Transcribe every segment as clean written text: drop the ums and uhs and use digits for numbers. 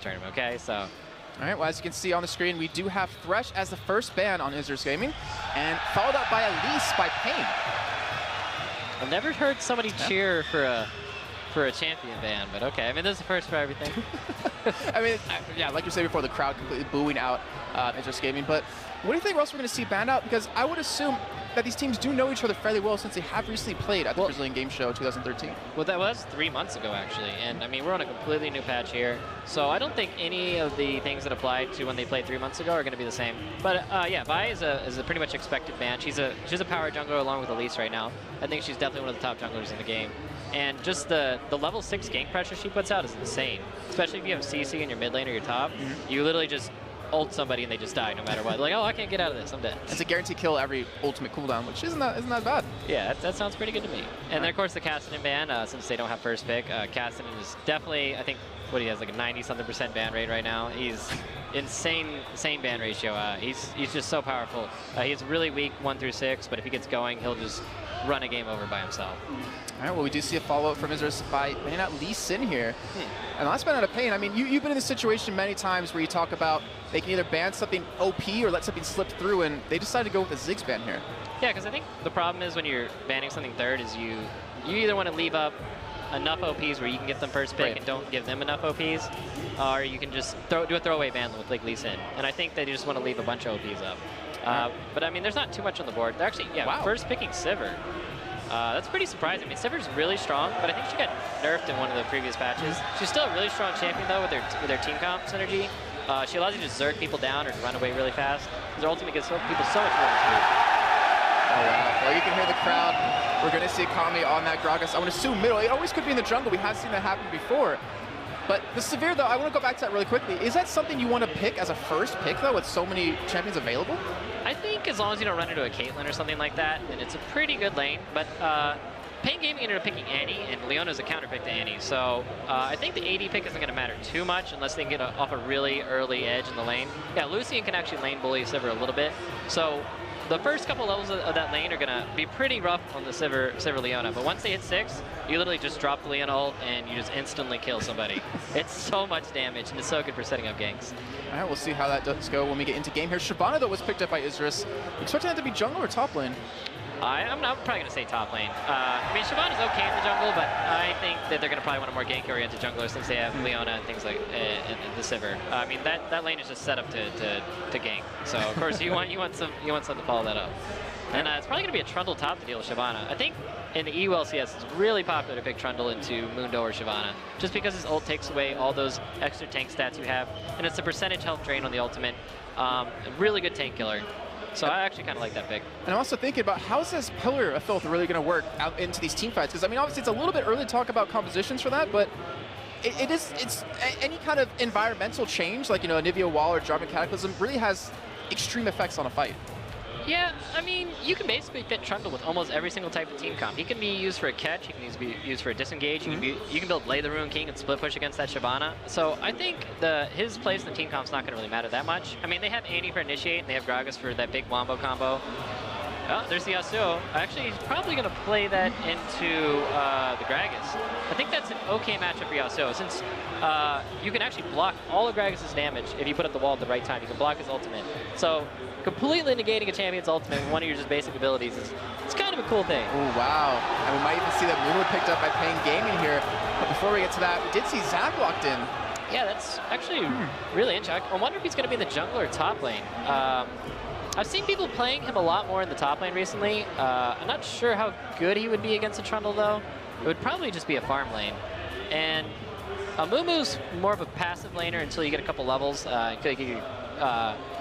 tournament, okay? So. All right, well, as you can see on the screen, we do have Thresh as the first ban on Isurus Gaming, and followed up by Elise by paiN. I've never heard somebody cheer for a champion ban, but okay. I mean, this is the first for everything. I mean, yeah, like you said before, the crowd completely booing out Isurus Gaming. But what do you think else we're going to see banned out? Because I would assume that these teams do know each other fairly well since they have recently played at the Brazilian Game Show 2013. Well, that was 3 months ago, actually. And, I mean, we're on a completely new patch here. So I don't think any of the things that applied to when they played 3 months ago are going to be the same. But, yeah, Vi is a pretty much expected ban. She's a power jungler along with Elise right now. I think she's definitely one of the top junglers in the game. And just the level 6 gank pressure she puts out is insane. Especially if you have CC in your mid lane or your top. You literally just ult somebody and they just die no matter what. Like, oh, I can't get out of this, I'm dead. It's a guaranteed kill every ultimate cooldown, which isn't that bad. Yeah, that sounds pretty good to me. And then, of course, the Cassidy ban, since they don't have first pick, Cassidy is definitely, I think, what he has, like a 90-something% ban rate right now. He's insane ban ratio. He's just so powerful. He's really weak 1 through 6, but if he gets going, he'll just run a game over by himself. All right, well, we do see a follow-up from Isurus by banning out Lee Sin here. And last ban out of paiN, I mean, you've been in this situation many times where you talk about they can either ban something OP or let something slip through, and they decided to go with a Ziggs ban here. Yeah, because I think the problem is when you're banning something third is you either want to leave up enough OPs where you can get them first pick and don't give them enough OPs, or you can just do a throwaway ban with like Lee Sin. And I think they just want to leave a bunch of OPs up. But I mean, there's not too much on the board. They're actually, first picking Sivir. That's pretty surprising. I mean, Sivir's really strong, but I think she got nerfed in one of the previous patches. She's still a really strong champion, though, with her team comp synergy. She allows you to zerk people down or to run away really fast. Her ultimate gives people so much more XP. Oh, wow. Well, you can hear the crowd. We're going to see Kami on that Gragas. I would assume middle. It always could be in the jungle. We have seen that happen before. But the Sivir, though, I want to go back to that really quickly. Is that something you want to pick as a first pick, though, with so many champions available? I think as long as you don't run into a Caitlyn or something like that, then it's a pretty good lane. But paiN Gaming ended up picking Annie, and Leona's a counter pick to Annie. So I think the AD pick isn't going to matter too much unless they can get off a really early edge in the lane. Yeah, Lucian can actually lane bully Sivir a little bit. So the first couple levels of that lane are going to be pretty rough on the Sivir Leona, but once they hit 6, you literally just drop the Leona ult and you just instantly kill somebody. It's so much damage, and it's so good for setting up ganks. All right, we'll see how that does go when we get into game here. Shyvana, though, was picked up by Isurus. Expecting that to be jungle or top lane? I'm probably going to say top lane. I mean, Shyvana's okay in the jungle, but I think that they're going to probably want a more gank-oriented jungler since they have Leona and things like and the Sivir. I mean, that lane is just set up to gank. So of course you want some to follow that up. And it's probably going to be a Trundle top to deal with Shyvana. I think in the EU LCS it's really popular to pick Trundle into Mundo or Shyvana, just because his ult takes away all those extra tank stats you have, and it's a percentage health drain on the ultimate. A really good tank killer. So I actually kind of like that pick. And I'm also thinking about how's this Pillar of Filth really going to work out into these team fights? Because I mean, obviously it's a little bit early to talk about compositions for that, but it's any kind of environmental change, like, you know, a Nivea wall or Jarvan Cataclysm, really has extreme effects on a fight. Yeah, I mean, you can basically fit Trundle with almost every single type of team comp. He can be used for a catch, he can be used for a disengage, you can build Lay the Ruin King and split push against that Shyvana. So I think his place in the team comp's not going to really matter that much. I mean, they have Annie for Initiate, and they have Gragas for that big Wombo combo. Oh, there's the Yasuo. Actually, he's probably going to play that into the Gragas. I think that's an okay matchup for Yasuo, since you can actually block all of Gragas' damage if you put up the wall at the right time. You can block his ultimate. So completely negating a champion's ultimate with one of your just basic abilities it's kind of a cool thing. Oh, wow. And we might even see that Moonwood picked up by paiN Gaming here. But before we get to that, we did see Zach locked in. Yeah, that's actually really interesting. I wonder if he's going to be in the jungle or top lane. I've seen people playing him a lot more in the top lane recently. I'm not sure how good he would be against a Trundle, though. It would probably just be a farm lane. And Amumu's more of a passive laner until you get a couple levels.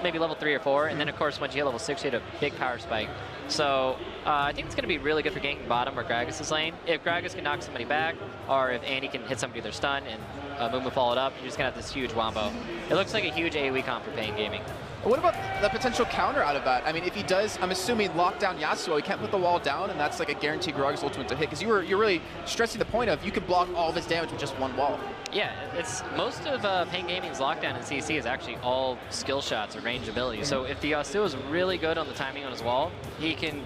Maybe level 3 or 4, and then of course once you hit level 6 you hit a big power spike. So I think it's going to be really good for ganking bottom or Gragas' lane. If Gragas can knock somebody back, or if Annie can hit somebody with their stun and Amumu followed up, you're just going to have this huge wombo. It looks like a huge AoE comp for paiN Gaming. What about the potential counter out of that? I mean, if he does, I'm assuming, lock down Yasuo, he can't put the wall down, and that's like a guaranteed Gragas ultimate to hit, because you're really stressing the point of you can block all of his damage with just one wall. Yeah, it's most of paiN Gaming's lockdown in CC is actually all skill shots or range abilities. So if the Yasuo is really good on the timing on his wall, he can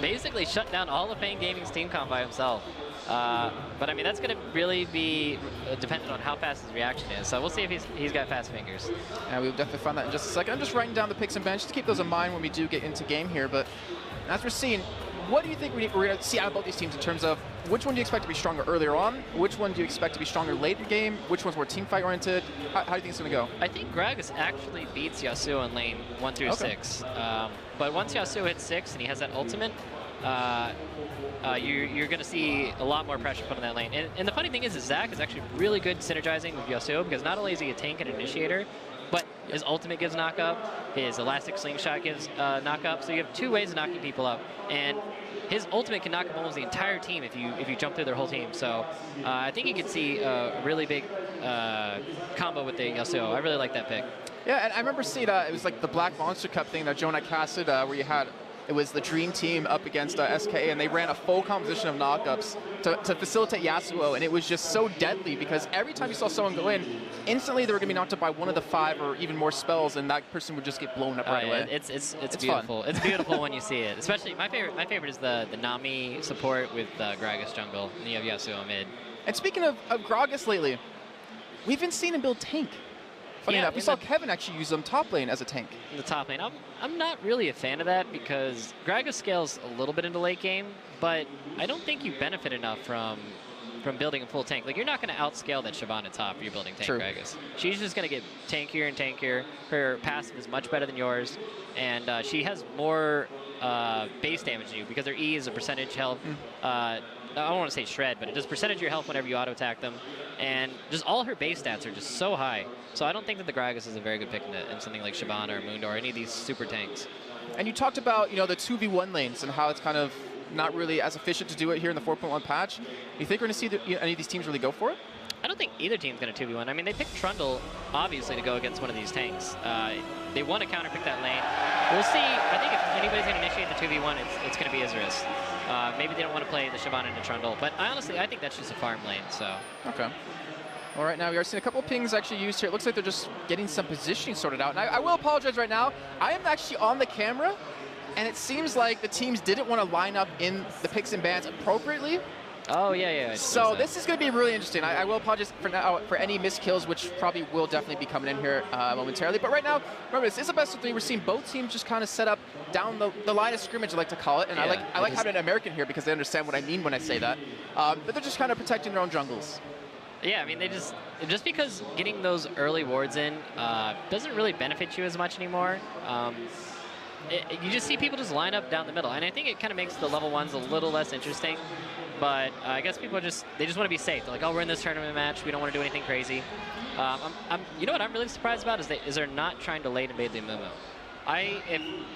basically shut down all of paiN Gaming's team comp by himself. But I mean, that's going to really be dependent on how fast his reaction is. So we'll see if he's got fast fingers. Yeah, we'll definitely find that in just a second. I'm just writing down the picks and bench to keep those in mind when we do get into game here. But as we're seeing, what do you think we're going to see out of both these teams in terms of which one do you expect to be stronger earlier on? Which one do you expect to be stronger late in the game? Which one's more team fight oriented? How do you think it's going to go? I think Gragas actually beats Yasuo in lane 1 through 6. But once Yasuo hits 6 and he has that ultimate, you're going to see a lot more pressure put on that lane. And the funny thing is Zach is actually really good synergizing with Yasuo because not only is he a tank and initiator, but his ultimate gives knock up, his elastic slingshot gives knock up. So you have 2 ways of knocking people up. And his ultimate can knock up almost the entire team if you jump through their whole team. So I think you could see a really big combo with the Yasuo. I really like that pick. Yeah, and I remember seeing it was like the Black Monster Cup thing that Joe and I casted where you had it was the Dream Team up against SKA, and they ran a full composition of knockups to facilitate Yasuo, and it was just so deadly because every time you saw someone go in, instantly they were going to be knocked up by one of the 5 or even more spells, and that person would just get blown up right away. It's beautiful. Fun. It's beautiful when you see it. Especially my favorite is the Nami support with Gragas jungle, and you have Yasuo mid. And speaking of Gragas lately, we've been seeing him build tank. Funny enough, we saw Kevin actually use them top lane as a tank. In the top lane. I'm not really a fan of that because Gragas scales a little bit into late game, but I don't think you benefit enough from building a full tank. Like, you're not going to outscale that Shyvana top if you're building tank Gragas. She's just going to get tankier and tankier. Her passive is much better than yours, and she has more base damage than you because her E is a percentage health. I don't want to say shred, but it does percentage of your health whenever you auto-attack them. And just all her base stats are just so high. So I don't think that the Gragas is a very good pick in something like Shyvana or Mundo or any of these super tanks. And you talked about, the 2v1 lanes and how it's kind of not really as efficient to do it here in the 4.1 patch. You think we're going to see any of these teams really go for it? I don't think either team's going to 2v1. I mean, they picked Trundle, obviously, to go against one of these tanks. They want to counterpick that lane. We'll see. I think if anybody's going to initiate the 2v1, it's going to be Isurus. Maybe they don't want to play the Shyvana into Trundle, but honestly, I think that's just a farm lane, so. Okay. Well, right now, we are seeing a couple of pings actually used here. It looks like they're just getting some positioning sorted out. And I will apologize right now. I am actually on the camera, and it seems like the teams didn't want to line up in the picks and bans appropriately. Oh, yeah. So this is going to be really interesting. I will apologize for now for any missed kills, which probably will definitely be coming in here momentarily. But right now, remember, this is a best of 3. We're seeing both teams just kind of set up down the line of scrimmage, I like to call it. And I like having an American here because they understand what I mean when I say that. But they're just kind of protecting their own jungles. Yeah, I mean, they just because getting those early wards in doesn't really benefit you as much anymore. You just see people just line up down the middle, and I think it kind of makes the level 1s a little less interesting. But I guess people just want to be safe. They're like, oh, we're in this tournament match. We don't want to do anything crazy. You know what I'm really surprised about is they're not trying to late invade the Amumu.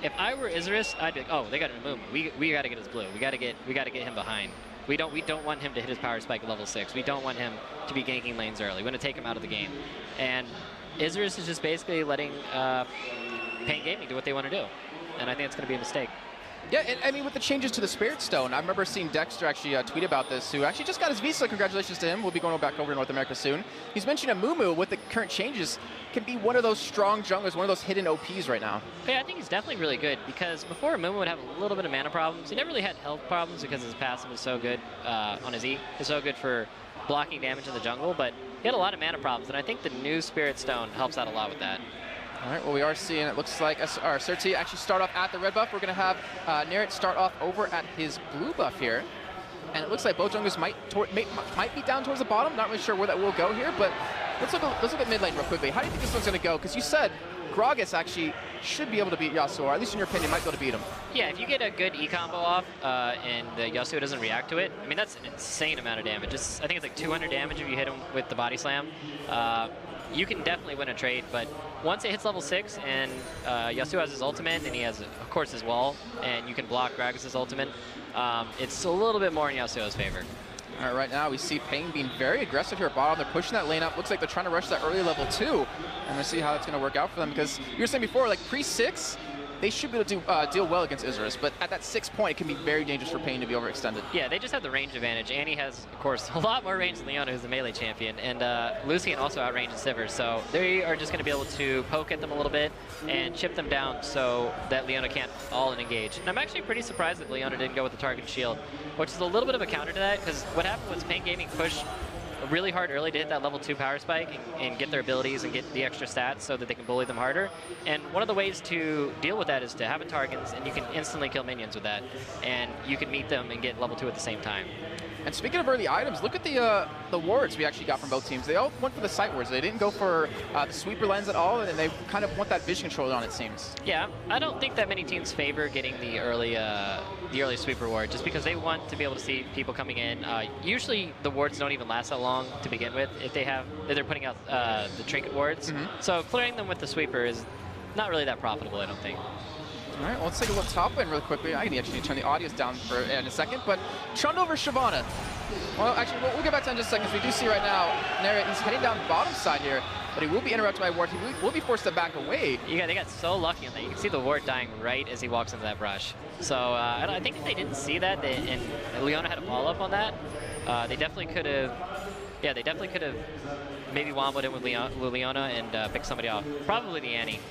If I were Isurus, I'd be like, oh, they got an Amumu. We got to get his blue. We got to get him behind. We don't want him to hit his power spike at level 6. We don't want him to be ganking lanes early. We want to take him out of the game. And Isurus is just basically letting paiN Gaming do what they want to do. And I think it's going to be a mistake. Yeah, and I mean, with the changes to the Spirit Stone, I remember seeing Dexter actually tweet about this, who actually just got his visa. Congratulations to him. We'll be going back over to North America soon. He's mentioned Amumu, with the current changes, can be one of those strong junglers, one of those hidden OPs right now. Yeah, I think he's definitely really good, because before Amumu would have a little bit of mana problems. He never really had health problems because his passive is so good on his E. It's so good for blocking damage in the jungle, but he had a lot of mana problems, and I think the new Spirit Stone helps out a lot with that. All right, well, we are seeing, it looks like Certi actually start off at the red buff. We're going to have Nerit start off over at his blue buff here. And it looks like both junglers might be down towards the bottom. Not really sure where that will go here, but let's look at mid lane real quickly. How do you think this one's going to go? Because you said Gragas actually should be able to beat Yasuo, or at least in your opinion, might be able to beat him. Yeah, if you get a good E combo off and Yasuo doesn't react to it, I mean, that's an insane amount of damage. I think it's like 200 damage if you hit him with the body slam. You can definitely win a trade, but once it hits level 6 and Yasuo has his ultimate and he has, of course, his wall, and you can block Gragas' ultimate, it's a little bit more in Yasuo's favor. All right, right now we see paiN being very aggressive here at bottom. They're pushing that lane up. Looks like they're trying to rush that early level 2. And we'll see how it's going to work out for them, because you were saying before, like pre-6, they should be able to deal well against Isurus. But at that 6 point, it can be very dangerous for paiN to be overextended. Yeah, they just have the range advantage. Annie has, of course, a lot more range than Leona, who's the melee champion, and Lucian also outranges Sivir, so they are just going to be able to poke at them a little bit and chip them down so that Leona can't all-in engage. And I'm actually pretty surprised that Leona didn't go with the target shield, which is a little bit of a counter to that, because what happened was paiN Gaming pushed really hard early to hit that level 2 power spike and get their abilities and get the extra stats so that they can bully them harder. And one of the ways to deal with that is to have a target, and you can instantly kill minions with that. And you can meet them and get level 2 at the same time. And speaking of early items, look at the wards we actually got from both teams. They all went for the sight wards. They didn't go for the sweeper lens at all, and they kind of want that vision control on, it seems. Yeah, I don't think that many teams favor getting the early sweeper ward, just because they want to be able to see people coming in. Usually the wards don't even last that long to begin with if they're putting out the trinket wards. So clearing them with the sweeper is not really that profitable, I don't think. All right, well, let's take a look top lane really quickly. I can actually turn the audios down in a second, but Trundle versus Shyvana. Well, actually, we'll get back to that in just a second. We do see right now, Neret, he's heading down bottom side here, but he will be interrupted by a ward. He will be forced to back away. Yeah, they got so lucky on that. You can see the ward dying right as he walks into that brush. So I think if they didn't see that, and Leona had a follow-up on that, they definitely could have, maybe womboed in with Leona and picked somebody off. Probably the Annie.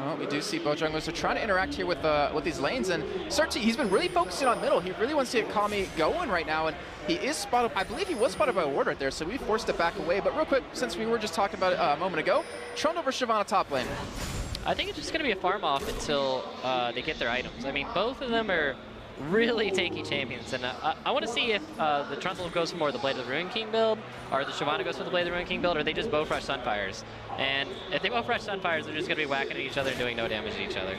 Well, we do see both junglers are trying to interact here with these lanes, and Surti, he's been really focusing on middle. He really wants to get Kami going right now, and he is spotted. I believe he was spotted by a ward right there, so we forced it back away. But real quick, since we were just talking about it a moment ago, Trundle versus Shyvana top lane. I think it's just going to be a farm off until they get their items. I mean, both of them are really tanky champions, and I want to see if the Trundle goes for more the Blade of the Ruin King build, or the Shyvana goes for the Blade of the Ruin King build, or they just both rush Sunfires. And if they both rush Sunfires, they're just going to be whacking at each other and doing no damage to each other.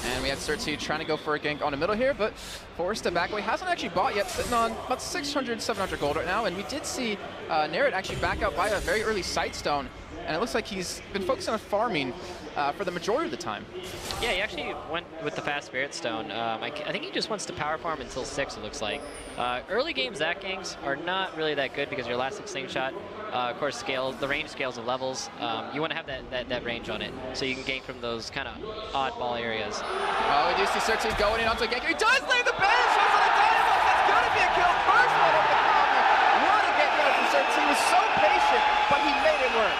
And we had Surti trying to go for a gank on the middle here, but forced to back away. Hasn't actually bought yet, sitting on about 600, 700 gold right now. And we did see Neret actually back out by a very early Sightstone. And it looks like he's been focusing on farming for the majority of the time. Yeah, he actually went with the fast Spirit Stone. I think he just wants to power farm until 6, it looks like. Early game Zac ganks are not really that good because your Elastic Slingshot, of course, scales, the range scales of levels. You want to have that range on it so you can gank from those kind of oddball areas. Oh, we do see Surti going in onto a gank. He does lay the bench! Shows on the Dynamo! That's going to be a kill. First one over the Kami. What a gank out from Surti. He was so patient, but he made it work.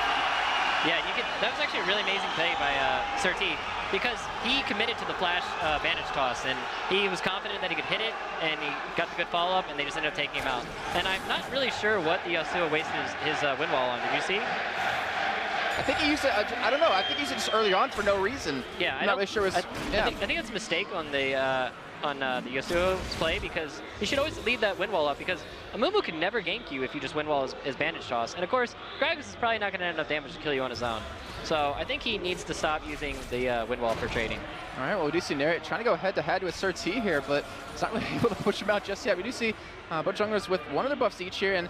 Yeah, that was actually a really amazing play by Surti, because he committed to the flash bandage toss, and he was confident that he could hit it, and he got the good follow-up, and they just ended up taking him out. And I'm not really sure what the Yasuo wasted his wind wall on. Did you see? I think he used it, I don't know, I think he used it just early on for no reason. Yeah, I'm not really sure. I think it's a mistake on the Yasuo's play, because he should always leave that wind wall up, because Amumu can never gank you if you just wind wall his bandage toss. And of course, Gragas is probably not going to have enough damage to kill you on his own. So I think he needs to stop using the wind wall for trading. All right, well, we do see Neret trying to go head-to-head with Surti here, but it's not really able to push him out just yet. We do see both junglers with one of their buffs each here, and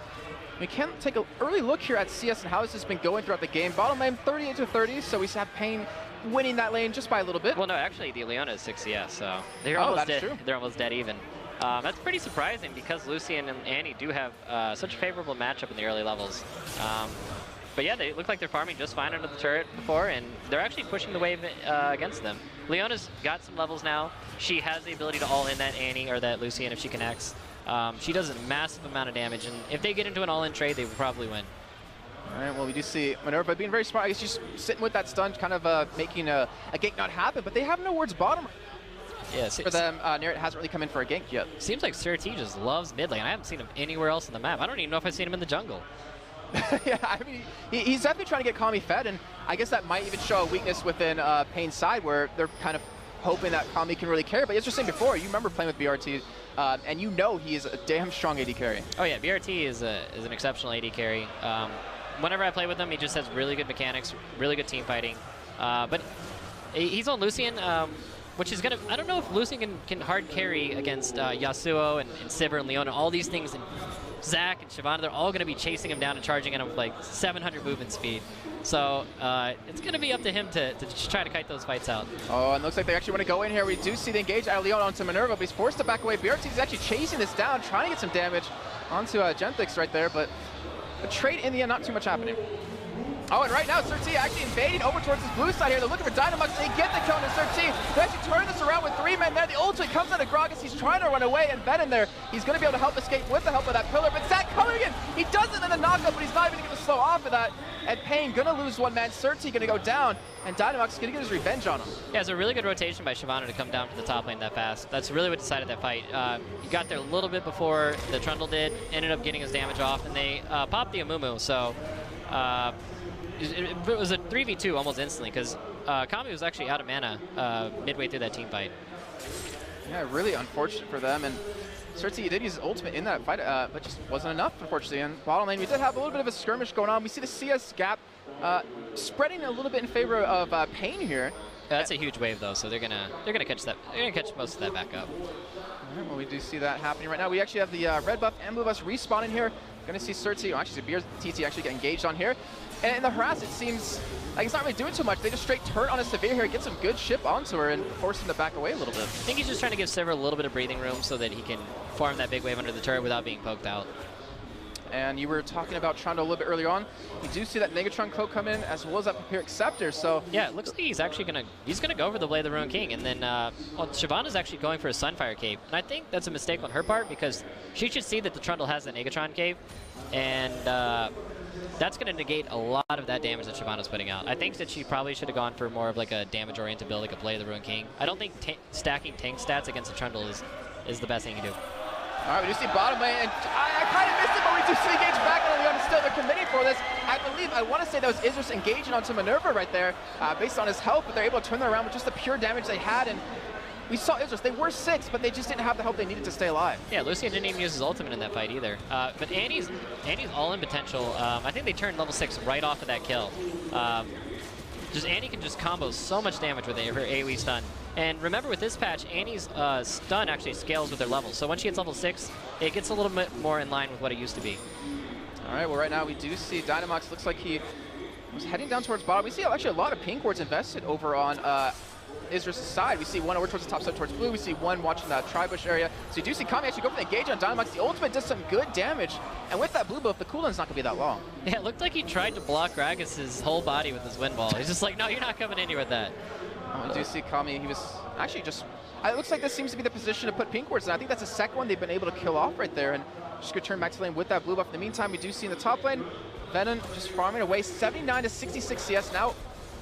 we can take an early look here at CS and how this has been going throughout the game. Bottom lane 38-30, so we have paiN winning that lane just by a little bit. Well, no, actually, the Leona is 6 CS, so they're almost dead. True. They're almost dead even. That's pretty surprising because Lucian and Annie do have such a favorable matchup in the early levels. But yeah, they look like they're farming just fine under the turret before, and they're actually pushing the wave against them. Leona's got some levels now. She has the ability to all-in that Annie or that Lucian if she connects. She does a massive amount of damage, and if they get into an all-in trade, they will probably win. All right, well, we do see Minerva being very smart. He's just sitting with that stun, kind of making a gank not happen, but they have no wards bottom. Yeah, for them, Neret hasn't really come in for a gank yet. Seems like Surti just loves mid lane. I haven't seen him anywhere else on the map. I don't even know if I've seen him in the jungle. Yeah, I mean, he's definitely trying to get Kami fed, and I guess that might even show a weakness within paiN's side, where they're kind of hoping that Kami can really carry. But as you're saying before, you remember playing with BRT, and you know he is a damn strong AD carry. Oh yeah, BRT is an exceptional AD carry. Whenever I play with him, he just has really good mechanics, really good team fighting. But he's on Lucian, which is gonna, I don't know if Lucian can hard carry against Yasuo and Sivir and Leona, all these things, and Zac and Shyvana, they're all gonna be chasing him down and charging at him with like 700 movement speed. So it's gonna be up to him to just try to kite those fights out. Oh, and looks like they actually want to go in here. We do see the engage out of Leona onto Minerva, but he's forced to back away. BRT is actually chasing this down, trying to get some damage onto Genthix right there, but the trade in the end, not too much happening. Oh, and right now, Surti actually invading over towards his blue side here. They're looking for Dynamux. They get the kill into Surti. They actually turn this around with 3 men there. The ultimate comes out of Gragas. He's trying to run away, and Ben in there. He's going to be able to help escape with the help of that pillar. But Zach coming in. He does it in the knockup, but he's not even going to slow off of that. And paiN going to lose 1 man. Surti going to go down, and Dynamux is going to get his revenge on him. Yeah, it's a really good rotation by Shyvana to come down to the top lane that fast. That's really what decided that fight. He got there a little bit before the Trundle did, ended up getting his damage off, and they popped the Amumu. So it was a 3v2 almost instantly, because Kami was actually out of mana midway through that team fight. Yeah, really unfortunate for them. And Surti did use his ultimate in that fight, but just wasn't enough, unfortunately. And bottom lane, we did have a little bit of a skirmish going on. We see the CS gap spreading a little bit in favor of paiN here. Yeah, that's a huge wave though, so they're gonna catch that. They're gonna catch most of that back up. All right, well, we do see that happening right now. We actually have the red buff and blue buffs respawning here. Gonna see Surti, well, actually TT actually get engaged on here. And in the harass, it seems like it's not really doing too much. They just straight turn on a Severe here, get some good ship onto her, and force him to back away a little bit. I think he's just trying to give Sivir a little bit of breathing room so that he can farm that big wave under the turret without being poked out. And you were talking about Trundle a little bit earlier on. You do see that Negatron cloak come in, as well as that Vampiric Scepter. So yeah, it looks like he's actually gonna go for the Blade of the Ruined King, and then Shyvana's actually going for a Sunfire Cape, and I think that's a mistake on her part because she should see that the Trundle has that Negatron Cape, and that's going to negate a lot of that damage that Shyvana's putting out. I think that she probably should have gone for more of like a damage-oriented build, like a Blade of the Ruined King. I don't think stacking tank stats against a Trundle is the best thing you do. All right, we do see bottom lane, and I kind of missed it, but we do see engage back on Leon. Still, they're committing for this. I want to say that was Isurus engaging onto Minerva right there, based on his health, but they're able to turn that around with just the pure damage they had. And we saw Isurus, they were 6, but they just didn't have the help they needed to stay alive. Yeah, Lucian didn't even use his ultimate in that fight either. But Annie's all-in potential, I think they turned level 6 right off of that kill. Annie can just combo so much damage with her AoE stun. And remember, with this patch, Annie's stun actually scales with her levels. So once she hits level 6, it gets a little bit more in line with what it used to be. All right, well, right now we do see Dynamax looks like he was heading down towards bottom. We see actually a lot of pink wards invested over on Isurus' side. We see one over towards the top side towards blue. We see one watching that tri-bush area. So you do see Kami actually go for the engage on Dynamax. The ultimate does some good damage. And with that blue buff, the cooldown's not going to be that long. Yeah, it looked like he tried to block Gragas' whole body with his wind ball. He's just like, no, you're not coming in here with that. You do see Kami, he was actually just, it looks like this seems to be the position to put pink wards, and I think that's the second one they've been able to kill off right there, and just gonna turn back to lane with that blue buff. In the meantime, we do see in the top lane, Venom just farming away, 79 to 66 CS now,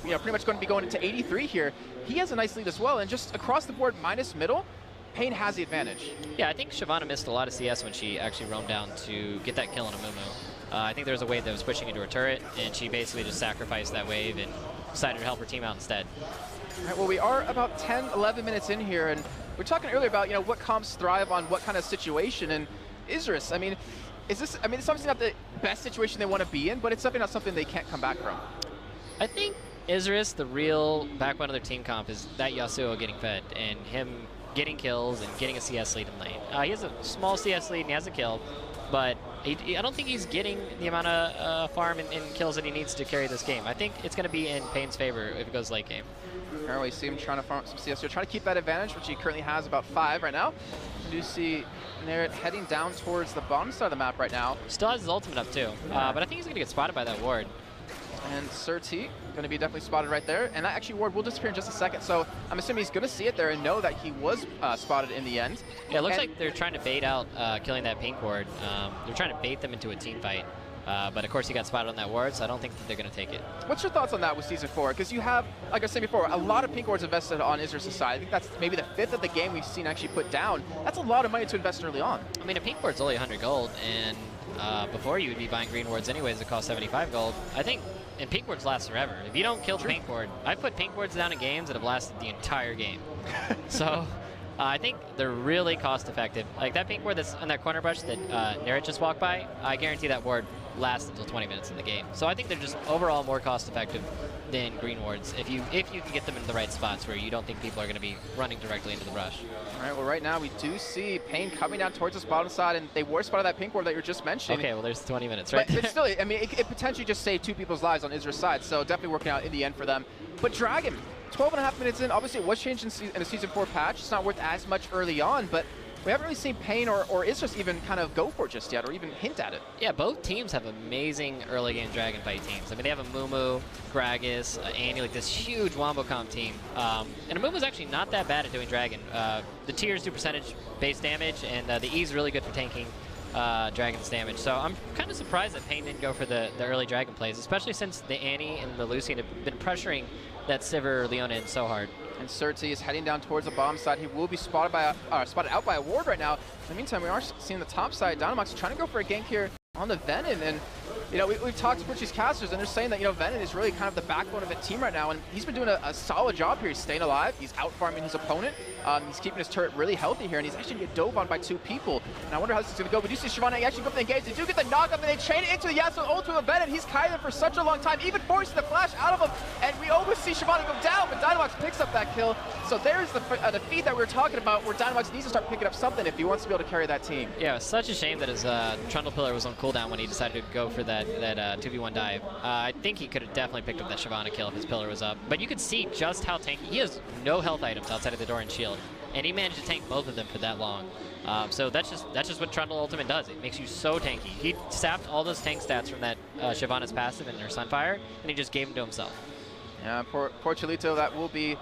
pretty much going to be going into 83 here. He has a nice lead as well, and just across the board minus middle, paiN has the advantage. Yeah, I think Shyvana missed a lot of CS when she actually roamed down to get that kill on Amumu. I think there was a wave that was pushing into her turret, and she basically just sacrificed that wave and decided to help her team out instead. All right, well, we are about 10, 11 minutes in here, and we're talking earlier about, what comps thrive on what kind of situation, and Isurus, it's obviously not the best situation they want to be in, but it's definitely not something they can't come back from. I think Isurus, the real backbone of their team comp is that Yasuo getting fed, and him getting kills and getting a CS lead in lane. He has a small CS lead and he has a kill, but I don't think he's getting the amount of farm and kills that he needs to carry this game. I think it's going to be in paiN's favor if it goes late game. We see him trying to farm some CS here, trying to keep that advantage, which he currently has about 5 right now. We do see Nerit heading down towards the bottom side of the map right now. Still has his ultimate up too, but I think he's going to get spotted by that ward. And Surti going to be definitely spotted right there, and that actually ward will disappear in just a second, so I'm assuming he's going to see it there and know that he was spotted in the end. Yeah, it looks like they're trying to bait out killing that pink ward. They're trying to bait them into a team fight. But of course he got spotted on that ward, so I don't think that they're going to take it. What's your thoughts on that with Season 4? Because you have, like I said before, a lot of pink wards invested on Isurus' side. I think that's maybe the 5th of the game we've seen actually put down. That's a lot of money to invest early on. I mean, a pink ward's only 100 gold, and before you would be buying green wards anyways that cost 75 gold. I think, and pink wards last forever. If you don't kill the pink ward, I put pink wards down in games that have lasted the entire game. So I think they're really cost effective. Like that pink ward that's on that corner brush that Nerit just walked by, I guarantee that ward lasts until 20 minutes in the game. So I think they're just overall more cost effective than green wards if you can get them in the right spots where you don't think people are going to be running directly into the brush. All right, well right now we do see paiN coming down towards this bottom side, and they were spotted that pink ward that you were just mentioning. Okay, well there's 20 minutes right but still, I mean, it potentially just saved 2 people's lives on Isurus' side, so definitely working out in the end for them. But Dragon, 12.5 minutes in, obviously it was changed in a Season 4 patch. It's not worth as much early on, but we haven't really seen paiN or Isurus even kind of go for it just yet, or even hint at it. Yeah, both teams have amazing early game Dragon fight teams. I mean, they have a Mumu, Gragas, Annie, like this huge Wombo comp team. And Mumu's actually not that bad at doing Dragon. The tiers do percentage base damage, and the E is really good for tanking Dragon's damage. So I'm kind of surprised that paiN didn't go for the early Dragon plays, especially since the Annie and the Lucian have been pressuring that Sivir Leona in so hard. And Surti is heading down towards the bottom side. He will be spotted out by a ward right now. In the meantime, we are seeing the top side. Dynamax trying to go for a gank here on the Venom, and you know, we've talked to Portuguese casters, and they're saying that, you know, Venom is really kind of the backbone of the team right now, and he's been doing a solid job here. He's staying alive, he's out-farming his opponent, he's keeping his turret really healthy here, and he's actually get dove on by 2 people. And I wonder how this is going to go. We do see Shyvana actually go for the engage. They do get the knock-up, and they chain it into the Yasuo ultimate of Venom. He's kiting for such a long time, even forcing the flash out of him, and we almost see Shyvana go down, but Dynamax picks up that kill. So there's the feed that we were talking about, where Dynamax needs to start picking up something if he wants to be able to carry that team. Yeah, it was such a shame that his Trundle Pillar was on cooldown when he decided to go for that 2v1 dive. I think he could have definitely picked up that Shyvana kill if his pillar was up. But you could see just how tanky. He has no health items outside of the door and shield, and he managed to tank both of them for that long. So that's just what Trundle Ultimate does. It makes you so tanky. He sapped all those tank stats from that Shyvana's passive and her Sunfire, and he just gave them to himself. Yeah, poor Cholito, that will be.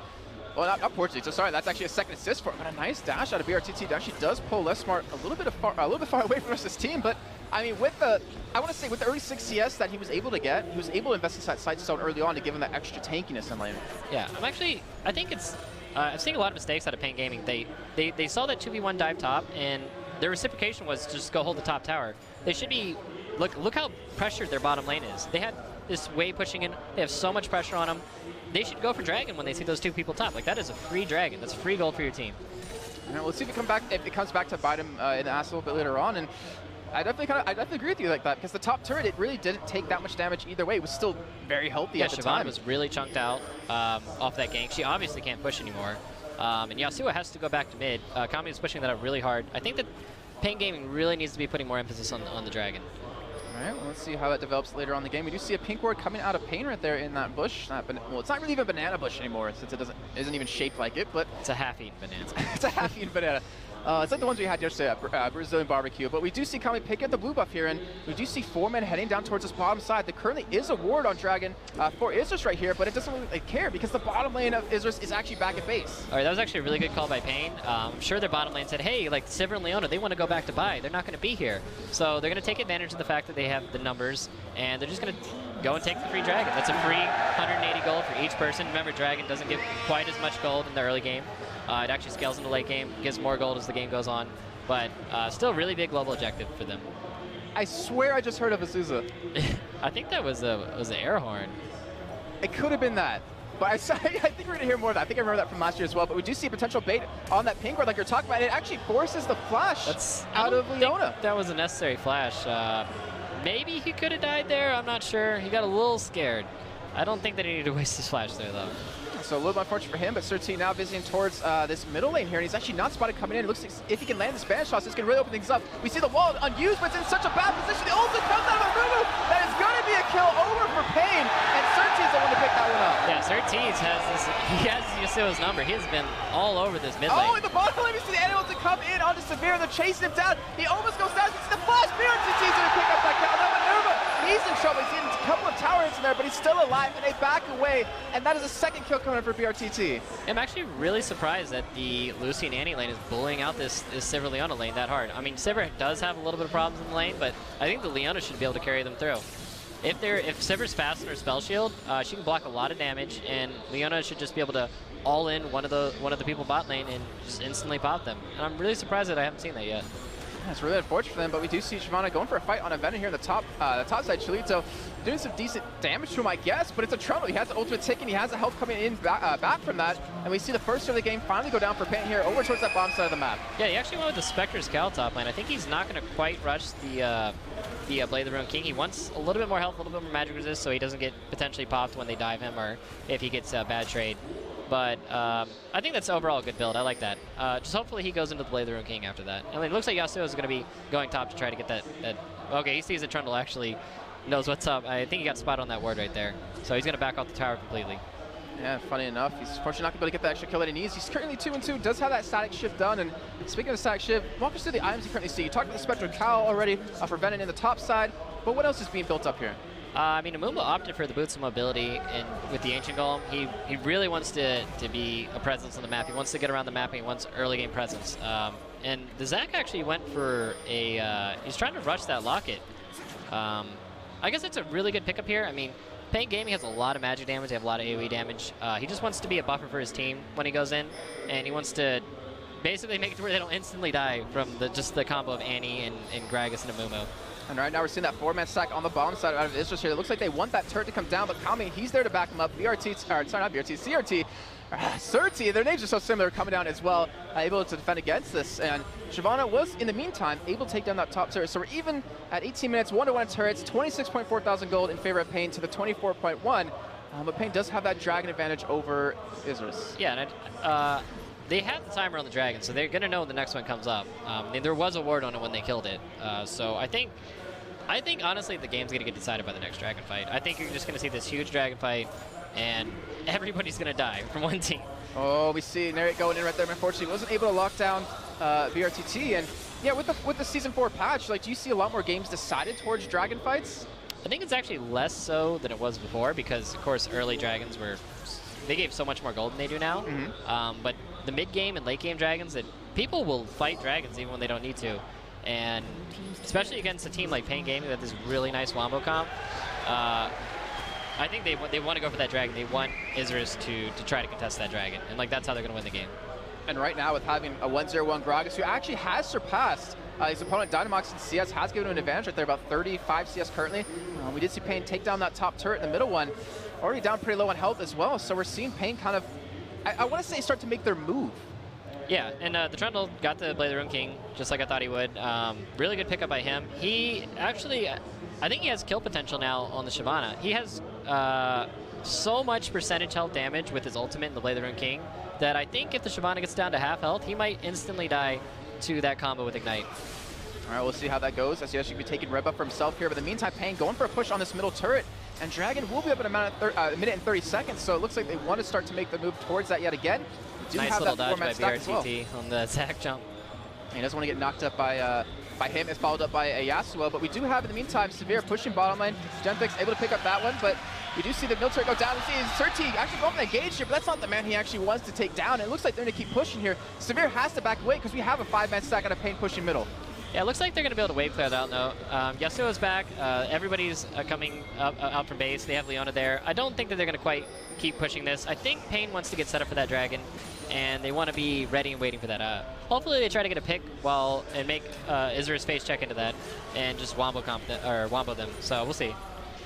Well, not poor Cholito, sorry, that's actually a second assist for him, but a nice dash out of BRTT. That actually does pull Less Smart a little bit far away from the rest of his team, but I mean, with the early 6 CS that he was able to get, he was able to invest in that Sightstone early on to give him that extra tankiness in lane. Yeah, I think it's, I've seen a lot of mistakes out of paiN Gaming. They saw that 2v1 dive top, and their reciprocation was just go hold the top tower. They should be, look how pressured their bottom lane is. They had this wave pushing in, they have so much pressure on them. They should go for Dragon when they see those 2 people top. Like, that is a free Dragon. That's a free gold for your team. All right, let's see if it comes back to bite him in the ass a little bit later on. And I definitely agree with you like that, because the top turret, it really didn't take that much damage either way. It was still very healthy at the time. Yeah, Shyvana was really chunked out off that gank. She obviously can't push anymore. And Yasuo has to go back to mid. Kami is pushing that up really hard. I think that paiN Gaming really needs to be putting more emphasis on the Dragon. All right, well, let's see how that develops later on in the game. We do see a pink ward coming out of paiN right there in that bush. Well, it's not really even a banana bush anymore, since it isn't even shaped like it, but it's a half-eaten banana. It's a half-eaten banana. It's like the ones we had yesterday at Brazilian Barbecue. But we do see Kami pick up the blue buff here, and we do see 4 men heading down towards this bottom side. There currently is a ward on Dragon for Isurus right here, but it doesn't really care because the bottom lane of Isurus is actually back at base. All right, that was actually a really good call by paiN. I'm sure their bottom lane said, hey, like Sivir and Leona, they want to go back to buy. They're not going to be here. So they're going to take advantage of the fact that they have the numbers, and they're just going to go and take the free Dragon. That's a free 180 gold for each person. Remember, Dragon doesn't give quite as much gold in the early game. It actually scales in the late game, gives more gold as the game goes on. But still really big global objective for them. I swear I just heard of Azusa. I think that was an air horn. It could have been that. But I think we're going to hear more of that. I think I remember that from last year as well. But we do see a potential bait on that pink ward like you're talking about. It actually forces the flash out of Leona. That was a necessary flash. Maybe he could have died there. I'm not sure. He got a little scared. I don't think that he needed to waste his flash there, though. So a little bit unfortunate for him, but Surti now visiting towards this middle lane here, and he's actually not spotted coming in. It looks like if he can land the Spanish shots, this can really open things up. We see the wall unused, but it's in such a bad position. The ultimate comes out of Arumu. That is going to be a kill over for paiN, and Surti's the one to pick that one up. Yeah, Surti's has Yasuo's number. He has been all over this mid lane. Oh, in the bottom lane, we see the animals to come in onto Severe, and they're chasing him down. He almost goes down. It's the flash. BRTT's going to pick up that kill. Now Minerva, he's in trouble. He's getting a couple of tower hits in there, but he's still alive, and they back away, and that is a second kill coming in for BRTT. I'm actually really surprised that the Lucian Annie lane is bullying out this Sivir Leona lane that hard. I mean, Sivir does have a little bit of problems in the lane, but I think the Leona should be able to carry them through. If Sivir's fast in her spell shield, she can block a lot of damage, and Leona should just be able to all in one of the people bot lane and just instantly pop them. And I'm really surprised that I haven't seen that yet. It's really unfortunate for them, but we do see Shyvana going for a fight on a Venom here in the top side. Cholito doing some decent damage to him, I guess, but it's a Trundle. He has the ultimate tick, and he has the health coming in back from that. And we see the first of the game finally go down for paiN here over towards that bottom side of the map. Yeah, he actually went with the Spectre's Cal top lane. I think he's not going to quite rush the Blade of the Ruined King. He wants a little bit more health, a little bit more magic resist, so he doesn't get potentially popped when they dive him or if he gets a bad trade. But I think that's overall a good build. I like that. Just hopefully he goes into the Blade of the Ruined King after that. I mean, it looks like Yasuo is going to be going top to try to get that. Okay, he sees that Trundle actually knows what's up. I think he got spotted on that ward right there. So he's going to back off the tower completely. Yeah, funny enough, he's fortunately not going to be able to get that extra kill that he needs. He's currently 2-2, does have that static shift done. And speaking of static shift, walk us through the items you currently see. You talked about the Spectral Cowl already for Venom in the top side, but what else is being built up here? I mean, Amumba opted for the boots of mobility, and with the Ancient Golem, he really wants to be a presence on the map. He wants to get around the map, and he wants early game presence. And the Zac actually went for a, he's trying to rush that Locket. I guess it's a really good pickup here. I mean, paiN Gaming has a lot of magic damage, they have a lot of AoE damage. He just wants to be a buffer for his team when he goes in, and he wants to basically make it to where they don't instantly die from just the combo of Annie and Gragas and Amumu. And right now we're seeing that 4-man stack on the bottom side out of Isurus here. It looks like they want that turret to come down, but Kami, he's there to back him up. BRT, sorry, not BRT, CRT, Surti, their names are so similar, coming down as well, able to defend against this. And Shyvana was, in the meantime, able to take down that top turret. So we're even at 18 minutes, 1-1 turrets, 26.4 thousand gold in favor of paiN to the 24.1. But paiN does have that dragon advantage over Isurus. Yeah, and they have the timer on the dragon, so they're going to know when the next one comes up. There was a ward on it when they killed it. So I think honestly the game's going to get decided by the next dragon fight. I think you're just going to see this huge dragon fight, and everybody's going to die from one team. Oh, we see Naric going in right there. Unfortunately, wasn't able to lock down BRTT. And yeah, with the Season 4 patch, like, do you see a lot more games decided towards dragon fights? I think it's actually less so than it was before because, of course, early dragons they gave so much more gold than they do now. But the mid-game and late-game dragons, people will fight dragons even when they don't need to. And especially against a team like paiN Gaming that has this really nice wombo comp, I think they want to go for that dragon. They want Isurus to try to contest that dragon. And like that's how they're going to win the game. And right now with having a 1-0-1 Gragas, who actually has surpassed his opponent Dynamax in CS, has given him an advantage right there, about 35 CS currently. We did see paiN take down that top turret in the middle one. Already down pretty low on health as well, so we're seeing paiN kind of, I want to say, start to make their move. Yeah, and the Trundle got the Blade of the Rune King, just like I thought he would. Really good pickup by him. He actually, I think he has kill potential now on the Shyvana. He has so much percentage health damage with his ultimate and the Blade of the Rune King that I think if the Shyvana gets down to half health, he might instantly die to that combo with Ignite. All right, we'll see how that goes. As he actually be taking red buff for himself here, but in the meantime, paiN going for a push on this middle turret. And Dragon will be up in a minute and 30 seconds, so it looks like they want to start to make the move towards that yet again. Nice little dodge by BRTT on the Zac jump. He doesn't want to get knocked up by him. It's followed up by a Yasuo, but we do have in the meantime Severe pushing bottom lane. Genfix able to pick up that one, but we do see the military go down. We see Surti actually going for the engage here, but that's not the man he actually wants to take down. It looks like they're going to keep pushing here. Severe has to back away because we have a 5-man stack out of paiN pushing middle. Yeah, it looks like they're going to be able to wave clear that out now. Yasuo's back. Everybody's coming out from base. They have Leona there. I don't think that they're going to quite keep pushing this. I think paiN wants to get set up for that dragon, and they want to be ready and waiting for that. Hopefully they try to get a pick and make Isurus face check into that and just wombo them. So we'll see.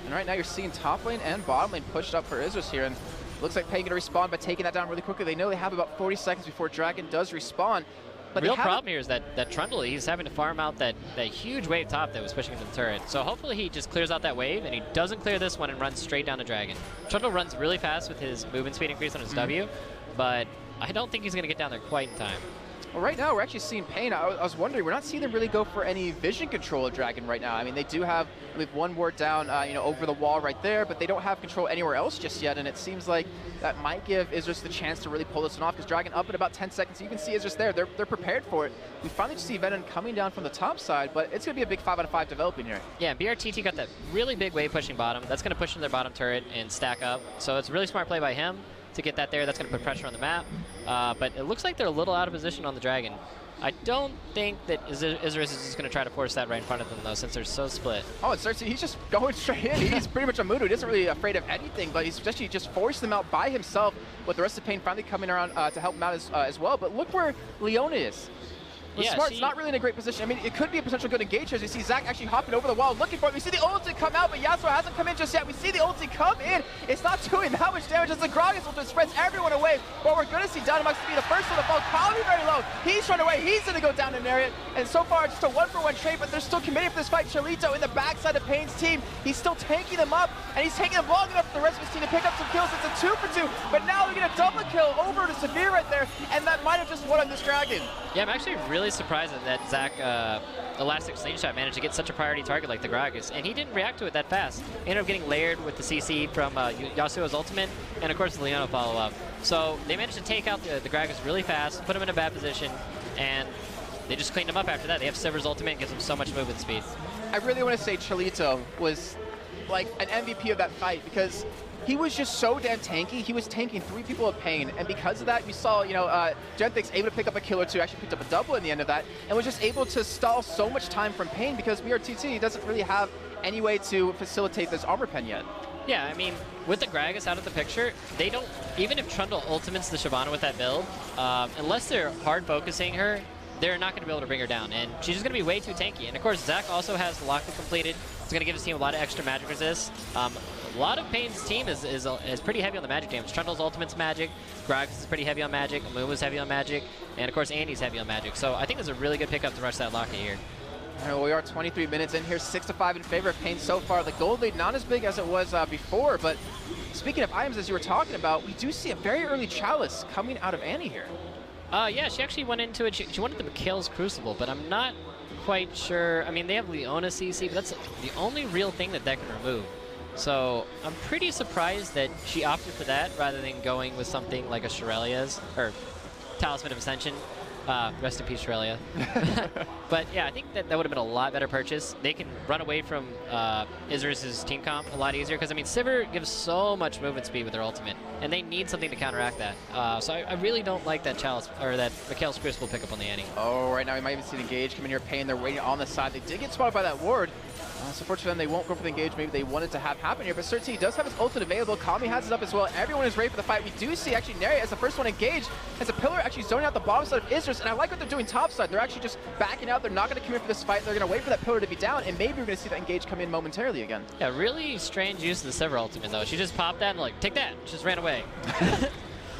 And right now you're seeing top lane and bottom lane pushed up for Isurus here, and looks like paiN going to respawn by taking that down really quickly. They know they have about 40 seconds before Dragon does respawn. The real problem here is that Trundle, he's having to farm out that huge wave top that was pushing him to the turret. So hopefully he just clears out that wave and he doesn't clear this one and runs straight down to Dragon. Trundle runs really fast with his movement speed increase on his W, but I don't think he's going to get down there quite in time. Well, right now we're actually seeing paiN. I was wondering, we're not seeing them really go for any vision control of Dragon right now. I mean, they do have one ward down, over the wall right there, but they don't have control anywhere else just yet. And it seems like that might give Isurus the chance to really pull this one off, because Dragon up in about 10 seconds. You can see Isurus there. They're prepared for it. We finally just see Venom coming down from the top side, but it's going to be a big 5 out of 5 developing here. Yeah, BRTT got that really big wave pushing bottom. That's going to push into their bottom turret and stack up. So it's a really smart play by him to get that there. That's going to put pressure on the map. But it looks like they're a little out of position on the Dragon. I don't think that Isurus is just going to try to force that right in front of them, though, since they're so split. Oh, it starts. He's just going straight in. He's pretty much a Mudu. He isn't really afraid of anything, but he's actually just forced them out by himself, with the rest of paiN finally coming around to help him out as well. But look where Leona is. Smart's not really in a great position. I mean, it could be a potential good engage as you see Zac actually hopping over the wall looking for it. We see the ulti come out, but Yasuo hasn't come in just yet. We see the ulti come in. It's not doing that much damage as the Gragas ulti spreads everyone away. But we're going to see Dynamax be the first one to fall. Probably very low. He's run away. He's going to go down in area. And so far, just a 1-for-1 trade, but they're still committed for this fight. Cholito in the backside of paiN's team. He's still tanking them up, and he's taking them long enough for the rest of his team to pick up some kills. It's a 2-for-2, but now we get a double kill over to Severe right there, and that might have just won on this Dragon. Yeah, I'm actually really really surprised that Zach Elastic Slingshot managed to get such a priority target like the Gragas, and he didn't react to it that fast. He ended up getting layered with the CC from Yasuo's ultimate, and of course the Leona follow-up. So they managed to take out the Gragas really fast, put him in a bad position, and they just cleaned him up after that. They have Sivir's ultimate and gives him so much movement speed. I really want to say Cholito was like an MVP of that fight because he was just so damn tanky. He was tanking 3 people of paiN, and because of that, you saw, Genthix able to pick up a kill or 2, actually picked up a double in the end of that, and was just able to stall so much time from paiN because BRTT doesn't really have any way to facilitate this armor pen yet. Yeah, I mean, with the Gragas out of the picture, they don't, even if Trundle ultimates the Shyvana with that build, unless they're hard focusing her, they're not going to be able to bring her down, and she's just going to be way too tanky. And of course, Zach also has the lock completed. It's going to give his team a lot of extra magic resist. A lot of paiN's team is pretty heavy on the magic damage. Trundle's ultimate's magic, Gragas is pretty heavy on magic, Amumu's heavy on magic, and of course Andy's heavy on magic. So I think it's a really good pickup to rush that Locket here. We are 23 minutes in here, 6-5 in favor of paiN so far. The gold lead not as big as it was before, but speaking of items, as you were talking about, we do see a very early Chalice coming out of Annie here. Yeah, she actually went into it. She wanted the Mikhail's Crucible, but I'm not quite sure. I mean, they have Leona CC, but that's the only real thing that can remove. So I'm pretty surprised that she opted for that rather than going with something like a Shirelia's, or Talisman of Ascension. Rest in peace, Australia. But yeah, I think that would have been a lot better purchase. They can run away from Isurus' team comp a lot easier because, I mean, Sivir gives so much movement speed with their ultimate, and they need something to counteract that. So I really don't like that Chalice, or that Mikhail's Crucible pickup on the Annie. Oh, right now we might even see the engage come in here, paiN. They're waiting on the side. They did get spotted by that ward. So fortunately, them, they won't go for the engage. Maybe they wanted to have happen here, but Certainty does have his ultimate available. Kami has it up as well. Everyone is ready for the fight. We do see actually Neri as the first one engaged, as a pillar actually zoning out the bottom side of Isurus, and I like what they're doing top side. They're actually just backing out. They're not going to commit for this fight. They're going to wait for that pillar to be down, and maybe we're going to see that engage come in momentarily again. Yeah, really strange use of the Sivir ultimate though. She just popped that and like, take that. She just ran away.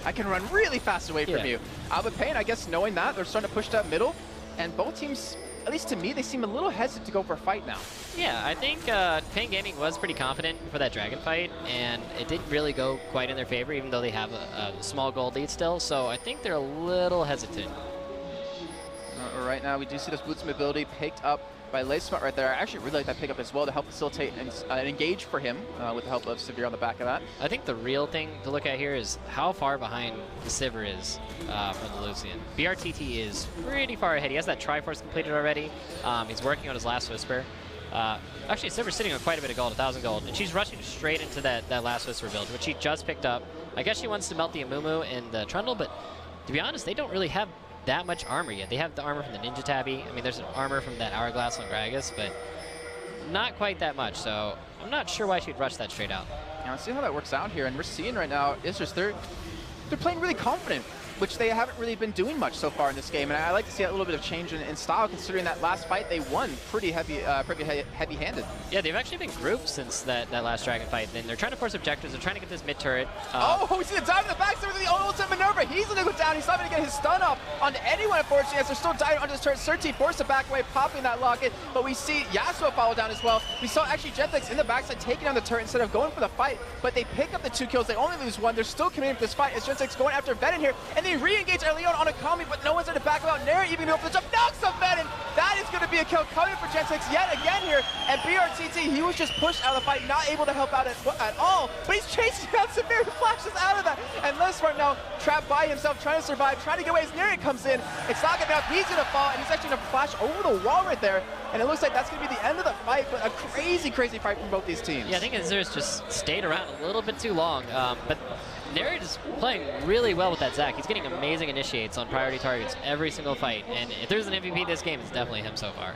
I can run really fast away from you. But paiN, I guess knowing that, they're starting to push that middle, and both teams, at least to me, they seem a little hesitant to go for a fight now. Yeah, I think paiN Gaming was pretty confident for that dragon fight, and it didn't really go quite in their favor, even though they have a small gold lead still. So I think they're a little hesitant. Right now, we do see this Bootsman ability picked up by Lasmut right there. I actually really like that pickup as well to help facilitate and engage for him with the help of Sivir on the back of that. I think the real thing to look at here is how far behind the Sivir is from the Lucian. BRTT is pretty far ahead. He has that Triforce completed already. He's working on his last Whisper. Actually, Sivir's sitting on quite a bit of gold, 1,000 gold, and she's rushing straight into that last Whisper build, which she just picked up. I guess she wants to melt the Amumu and the Trundle, but to be honest, they don't really have that much armor yet. They have the armor from the Ninja Tabby. I mean, there's an armor from that Hourglass on Gragas, but not quite that much, so I'm not sure why she'd rush that straight out. Yeah, let's see how that works out here, and we're seeing right now, it's just they're playing really confident, which they haven't really been doing much so far in this game, and I like to see a little bit of change in style, considering that last fight they won pretty heavy-handed. Yeah, they've actually been grouped since that last dragon fight. Then they're trying to force objectives. They're trying to get this mid turret. Oh, we see the dive in the back with the ultimate maneuver. He's going to go down. He's not going to get his stun off onto anyone, unfortunately, as they're still diving onto this turret. Certainty forced to back away, popping that locket, but we see Yasuo follow down as well. We saw actually Genthix in the backside taking down the turret instead of going for the fight, but they pick up the 2 kills. They only lose 1. They're still committing for this fight as Genthix going after Venom here, and they re-engage early on a Kami, but no one's there to back him out. Neri even go for the jump, knocks up Venom. That is going to be a kill coming for Genthix yet again here, and BRTT, he was just pushed out of the fight, not able to help out at all, but he's chasing out Sivir, who flashes out of that, and Lasmut now trapped by himself, trying to survive, trying to get away as Neri comes in. It's not good enough. He's going to fall, and he's actually going to flash over the wall right there, and it looks like that's going to be the end of the fight, but a crazy, crazy fight from both these teams. Yeah, I think Isurus just stayed around a little bit too long, but Neri is playing really well with that Zac. He's getting amazing initiates on priority targets every single fight, and if there's an MVP this game, it's definitely him so far.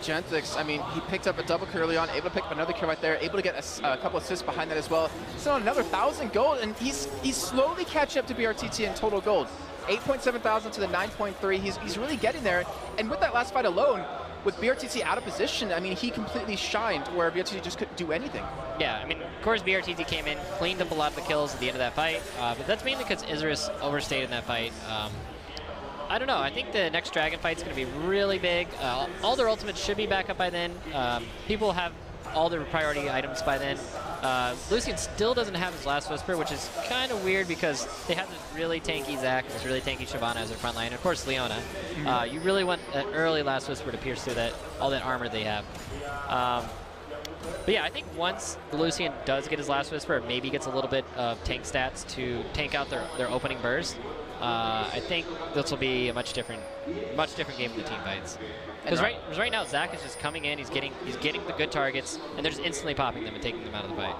Genthix, I mean, he picked up a double kill early on, able to pick up another kill right there, able to get a couple assists behind that as well. So another 1,000 gold, and he's slowly catching up to BRTT in total gold. 8.7 thousand to the 9.3. He's really getting there, and with that last fight alone, with BRTT out of position, I mean, he completely shined where BRTT just couldn't do anything. Yeah, I mean, of course, BRTT came in, cleaned up a lot of the kills at the end of that fight, but that's mainly because Isurus overstayed in that fight. I don't know. I think the next dragon fight's going to be really big. All their ultimates should be back up by then. People have all their priority items by then. Lucian still doesn't have his Last Whisper, which is kind of weird because they have this really tanky Zac, this really tanky Shyvana as their front line, and of course Leona. You really want an early Last Whisper to pierce through all that armor they have. But yeah, I think once Lucian does get his Last Whisper, maybe gets a little bit of tank stats to tank out their opening burst, I think this will be a much different game for the team fights. Because right now Zac is just coming in, he's getting the good targets, and they're just instantly popping them and taking them out of the fight.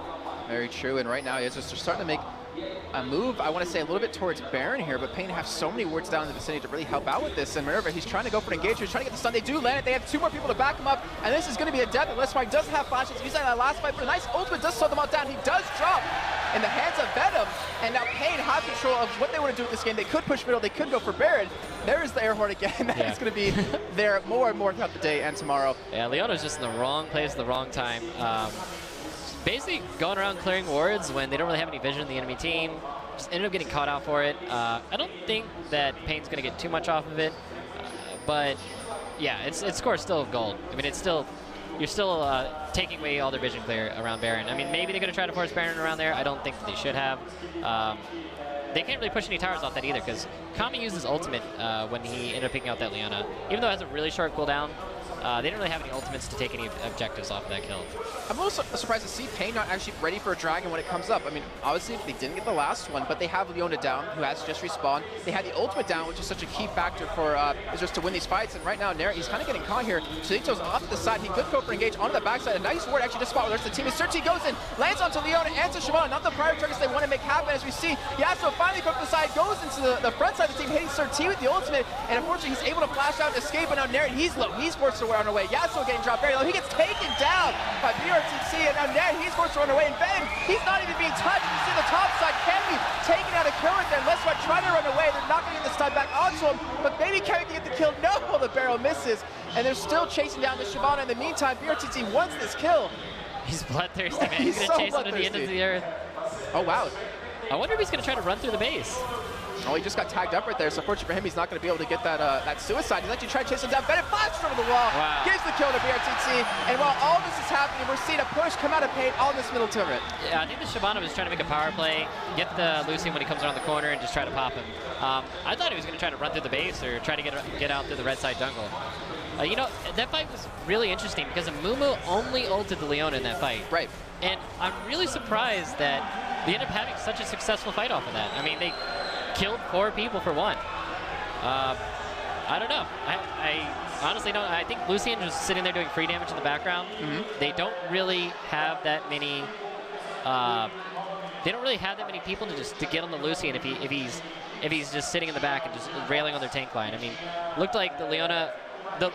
Very true, and right now he's just starting to make a move, I want to say a little bit towards paiN here, but paiN have so many wards down in the vicinity to really help out with this. And Minerva, he's trying to go for an engagement, he's trying to get the stun. They do land it. They have 2 more people to back him up, and this is going to be a death. Unless Mike doesn't have flashes. He's in that last fight, but a nice ultimate does slow them all down. He does drop in the hands of Venom, and now paiN have control of what they want to do with this game. They could push middle, they could go for Baron. There is the air horn again. That is going to be there more and more throughout the day and tomorrow. Yeah, Leona's just in the wrong place at the wrong time. Basically going around clearing wards when they don't really have any vision of the enemy team. Just ended up getting caught out for it. I don't think that paiN's going to get too much off of it, but yeah, its score is still gold. I mean, you're still taking away all their vision clear around Baron. I mean, maybe they're going to try to force Baron around there. I don't think that they should have. They can't really push any towers off that either because Kami used his ultimate when he ended up picking out that Leona. Even though it has a really short cooldown, they didn't really have any ultimates to take any objectives off of that kill. I'm a little surprised to see paiN not actually ready for a dragon when it comes up. I mean, obviously they didn't get the last one, but they have Leona down, who has just respawned. They had the ultimate down, which is such a key factor for Isurus to win these fights. And right now, Nair, he's kind of getting caught here. Chalito's off to the side. He could go for engage onto the backside. A nice ward actually just spot with the rest of the team. Isurus goes in, lands onto Leona and to Shyvana. Not the prior targets they want to make happen, as we see. Yasuo finally from the side, goes into the front side of the team, hitting Sir T with the ultimate. And unfortunately, he's able to flash out and escape. And now Nair, he's low. He's forced to run away. Yasuo getting dropped very low. He gets taken down by BRTC, and now Nair, he's forced to run away. And Ben, he's not even being touched. You see the top side can be taken out of kill it there. Let's try to run away. They're not going to get the stun back onto him, but maybe Kevin can get the kill. No, the barrel misses, and they're still chasing down the Shyvana. In the meantime, BRTC wants this kill. He's bloodthirsty, man. He's going to chase him to the end of the earth. Oh, wow. I wonder if he's going to try to run through the base. Oh, he just got tagged up right there, so fortunately for him, he's not going to be able to get that that suicide. He's actually trying to chase him down. Bennett flashes over the wall, gives the kill to BRTC, and while all this is happening, we're seeing a push come out of paiN on this middle turret. Yeah, I think the Shyvana was trying to make a power play, get the Lucian when he comes around the corner, and just try to pop him. I thought he was going to try to run through the base or try to get out through the red side jungle. You know, that fight was really interesting because Amumu only ulted the Leona in that fight. Right. And I'm really surprised that they ended up having such a successful fight off of that. I mean, they killed 4 people for 1. I don't know. I honestly don't. I think Lucian was sitting there doing free damage in the background. They don't really have that many. They don't really have that many people to get on the Lucian if he's just sitting in the back and just railing on their tank line. I mean, looked like the Leona.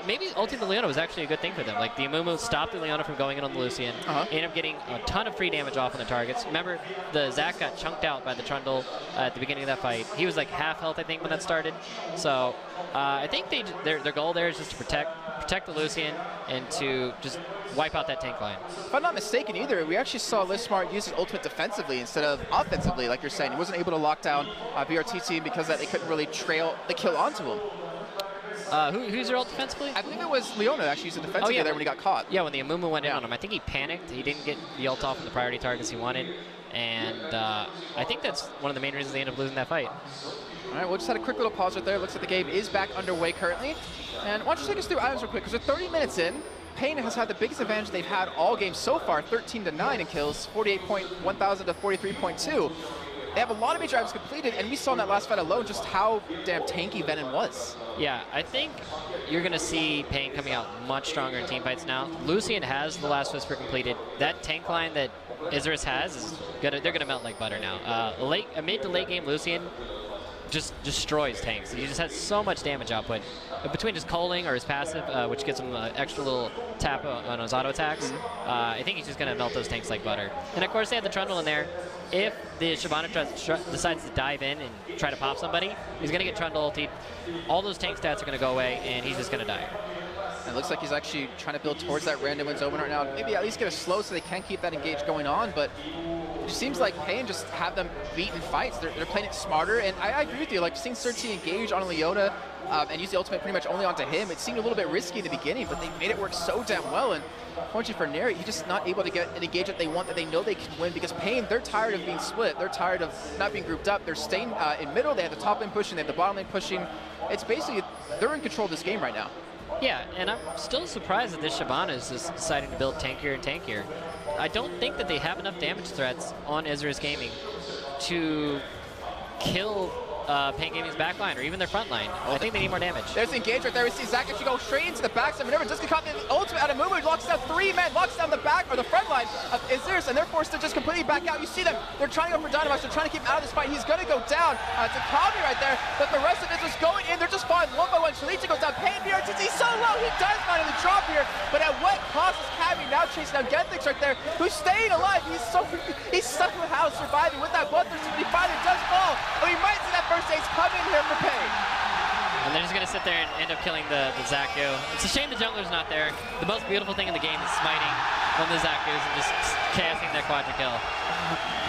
Maybe ulting the Leona was actually a good thing for them. Like, the Amumu stopped the Leona from going in on the Lucian, ended up getting a ton of free damage off on the targets. Remember, the Zac got chunked out by the Trundle at the beginning of that fight. He was like half health, I think, when that started. So I think their goal there is just to protect the Lucian and to just wipe out that tank line. If I'm not mistaken either, we actually saw Lismar use his ultimate defensively instead of offensively, like you're saying. He wasn't able to lock down BRTC because that they couldn't really trail the kill onto him. Who's your ult defensively? I believe it was Leona actually used the defensively there when he got caught. Yeah, when the Amumu went in on him. I think he panicked. He didn't get the ult off of the priority targets he wanted. And I think that's one of the main reasons they ended up losing that fight. All right, we'll just had a quick little pause right there. Looks like the game is back underway currently. And why don't you take us through items real quick, because we're 30 minutes in. paiN has had the biggest advantage they've had all game so far, 13-9 in kills, 48.1,000 to 43.2. They have a lot of major items completed, and we saw in that last fight alone just how damn tanky Venom was. Yeah, I think you're going to see paiN coming out much stronger in team fights now. Lucian has the Last Whisper completed. That tank line that Isurus has, they're going to melt like butter now. A mid to late game Lucian just destroys tanks. He just has so much damage output. Between his culling or his passive, which gets him an extra little tap on his auto attacks, I think he's just going to melt those tanks like butter. And of course, they have the Trundle in there. If the Shyvana decides to dive in and try to pop somebody, he's going to get Trundle ultied. All those tank stats are going to go away, and he's just going to die. And it looks like he's actually trying to build towards that random wins open right now. Maybe at least get a slow so they can keep that engage going on. But it seems like paiN just have them beat in fights. They're playing it smarter. And I agree with you. Like, seeing Surti engage on Leona and use the ultimate pretty much only onto him, it seemed a little bit risky in the beginning, but they made it work so damn well. And unfortunately for Neri, he's just not able to get an engage that they want, that they know they can win, because paiN, they're tired of being split. They're tired of not being grouped up. They're staying in middle. They have the top lane pushing. They have the bottom lane pushing. It's basically, they're in control of this game right now. Yeah, and I'm still surprised that this Shyvana is just deciding to build tankier and tankier. I don't think that they have enough damage threats on Isurus Gaming to kill paiN Gaming's backline or even their front line. I think they need more damage. There's the engage right there. We see Zach actually go straight into the backside. Remember, just caught the ultimate out of movement, locks down 3 men, locks down the back or the front line of Isurus, and they're forced to just completely back out. You see them, they're trying to go for Dynamax, they're trying to keep him out of this fight. He's gonna go down to Kami right there, but the rest of Isurus going in, they're just falling one by one. Shalita goes down, paiN BRTT so low, he does find the drop here, but at what cost is Kami now chasing down Genthix right there, who's staying alive. He's stuck with how surviving with that bloodthirst, but he finally does fall. And we might see that first ace come in here for paiN. And they're just going to sit there and end up killing the Zaku. It's a shame the jungler's not there. The most beautiful thing in the game is smiting on the Zakus and just chaosing their quadra kill.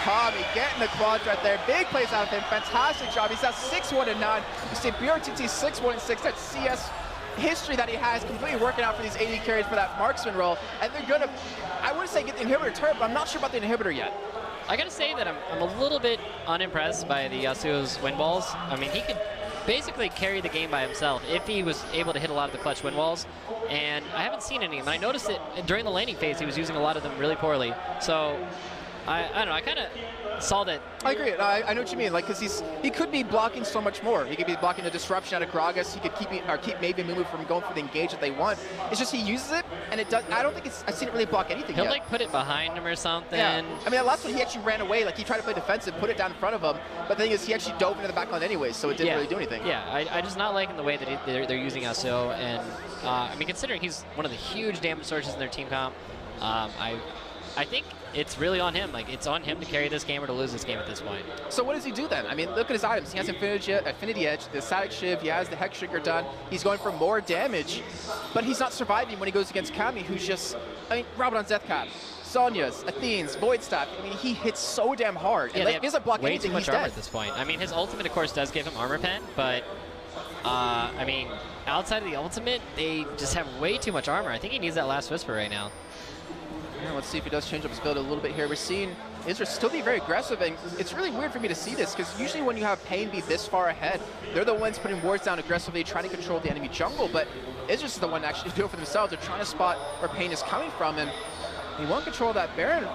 Kami getting the quad right there. Big plays out of him. Fantastic job. He's at 6-1-9. You see BRTT 6-1-6. That CS history that he has completely working out for these AD carries for that marksman role. And they're going to, I wouldn't say get the inhibitor turret, but I'm not sure about the inhibitor yet. I gotta say that I'm a little bit unimpressed by the Yasuo's win balls. I mean, he could basically carry the game by himself if he was able to hit a lot of the clutch win walls. And I haven't seen any of them. I noticed it during the laning phase, he was using a lot of them really poorly. So I don't know, I kind of saw that. I agree. I know what you mean. Like, because he could be blocking so much more. He could be blocking the disruption out of Gragas. He could keep maybe Mumu from going for the engage that they want. It's just he uses it, and it does. I don't think I've seen it really block anything He'll yet. like put it behind him or something. Yeah. I mean, the last one he actually ran away. Like, he tried to play defensive, put it down in front of him. But the thing is, he actually dove into the backline anyway, so it didn't really do anything. Yeah, I just not liking the way that they're using Yasuo, and I mean, considering he's one of the huge damage sources in their team comp, I think it's really on him. Like, it's on him to carry this game or to lose this game at this point. So what does he do then? I mean, look at his items. He has Affinity Edge, the Static Shiv, he has the Hex Trigger done. He's going for more damage, but he's not surviving when he goes against Kami, who's just, I mean, Rabadon's Death Cap, Sonya's, Athene's, Void Staff. I mean, he hits so damn hard. Yeah, and he doesn't block anything, way too much armor dead. At this point. I mean, his ultimate, of course, does give him armor pen, but I mean, outside of the ultimate, they just have way too much armor. I think he needs that last Whisper right now. Yeah, let's see if he does change up his build a little bit here. We're seeing Isurus still be very aggressive, and it's really weird for me to see this, because usually when you have paiN be this far ahead, they're the ones putting wards down aggressively, trying to control the enemy jungle, but Isurus is the one actually to do it for themselves. They're trying to spot where paiN is coming from, and he won't control that Baron,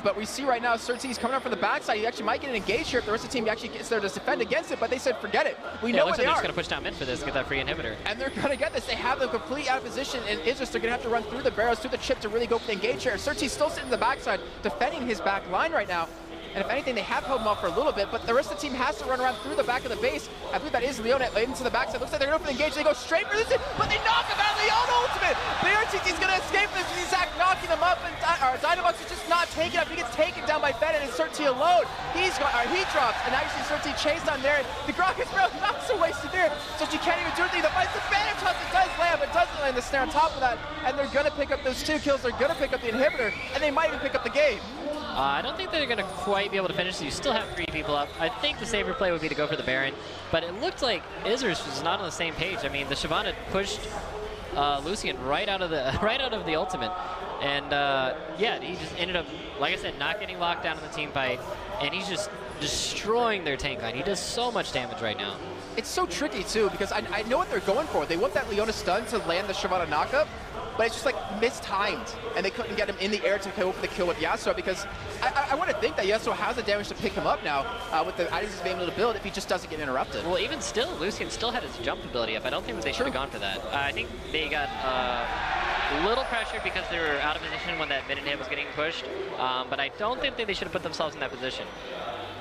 but we see right now Surti's coming up from the backside. He actually might get an engage here if the rest of the team actually gets there to defend against it, but they said forget it. We know where they they're are. just going to push down mid for this, get that free inhibitor. And they're going to get this. They have them completely out of position, and Isurus, they're going to have to run through the barrels, through the chip to really go for the engage here. Surti's still sitting in the backside, defending his back line right now. And if anything, they have held him off for a little bit, but the rest of the team has to run around through the back of the base. I believe that is Leona into the backside. Looks like they're going for the engage. They go straight for this, but they knock him out. Leona ultimate. BRTT's going to escape this. Zach knocking him up, and Dynamax is just not taking up. He gets taken down by paiN, and it's Surti alone. He drops, and now you see Surti chased on there. The Gragas bro knocks away severe, so she can't even do anything. The fight's the Phantom Toss. It does land, but doesn't land the snare on top of that. And they're going to pick up those 2 kills. They're going to pick up the inhibitor, and they might even pick up the game. I don't think they're going to quite be able to finish. So you still have 3 people up. I think the safer play would be to go for the Baron, but it looked like Isurus was not on the same page. I mean, the Shyvana pushed Lucian right out of the ultimate, and yeah, he just ended up, like I said, not getting locked down in the team fight, and he's just destroying their tank line. He does so much damage right now. It's so tricky too, because I know what they're going for. They want that Leona stun to land the Shyvana knockup, but it's just like mistimed, and they couldn't get him in the air to go for the kill with Yasuo, because I want to think that Yasuo has the damage to pick him up now with the items he's being able to build if he just doesn't get interrupted. Well, even still, Lucian still had his jump ability up. I don't think that they should have gone for that. I think they got a little pressure because they were out of position when that mid-inhib was getting pushed, but I don't think that they should have put themselves in that position.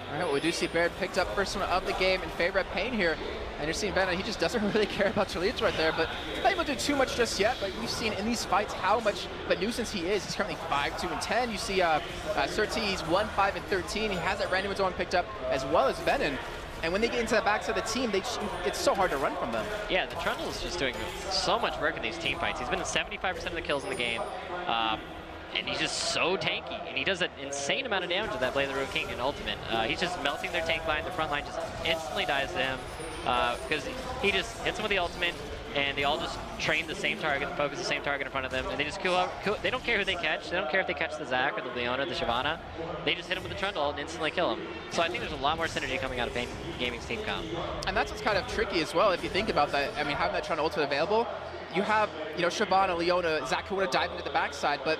All right, well, we do see Baird picked up first one of the game in favor of paiN here. And you're seeing Venom, he just doesn't really care about Chalita right there, but not able to do too much just yet. But we've seen in these fights how much of a nuisance he is. He's currently 5-2-10. You see Surti, he's 1-5-13. He has that random zone picked up as well as Venom. And when they get into the backs of the team, it's so hard to run from them. Yeah, the Trundle is just doing so much work in these team fights. He's been in 75% of the kills in the game. And he's just so tanky, and he does an insane amount of damage with that Blade of the Ruined King in Ultimate. He's just melting their tank line. The front line just instantly dies to him because he just hits them with the Ultimate, and they all just train the same target and focus the same target in front of them, and they just kill. They don't care who they catch. They don't care if they catch the Zac or the Leona or the Shyvana. They just hit him with the Trundle and instantly kill him. So I think there's a lot more synergy coming out of paiN Gaming's team comp. And that's what's kind of tricky as well if you think about that. I mean, having that Trundle Ultimate available, you have, you know, Shyvana, Leona, Zac who want to dive into the backside, but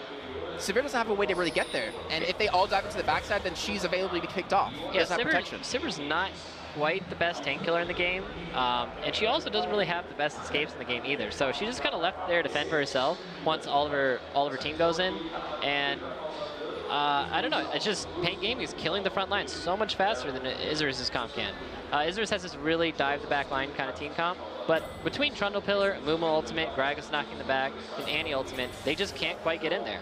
Sivir doesn't have a way to really get there. And if they all dive into the backside, then she's available to be kicked off. Yeah, Sivir's not quite the best tank killer in the game. And she also doesn't really have the best escapes in the game either. So she's just kind of left there to fend for herself once all of her team goes in. And I don't know, it's just paiN Gaming is killing the front line so much faster than Isurus' comp can. Isurus has this really dive the back line kind of team comp, but between Trundle Pillar, Mumu Ultimate, Gragas knocking the back, and Annie Ultimate, they just can't quite get in there.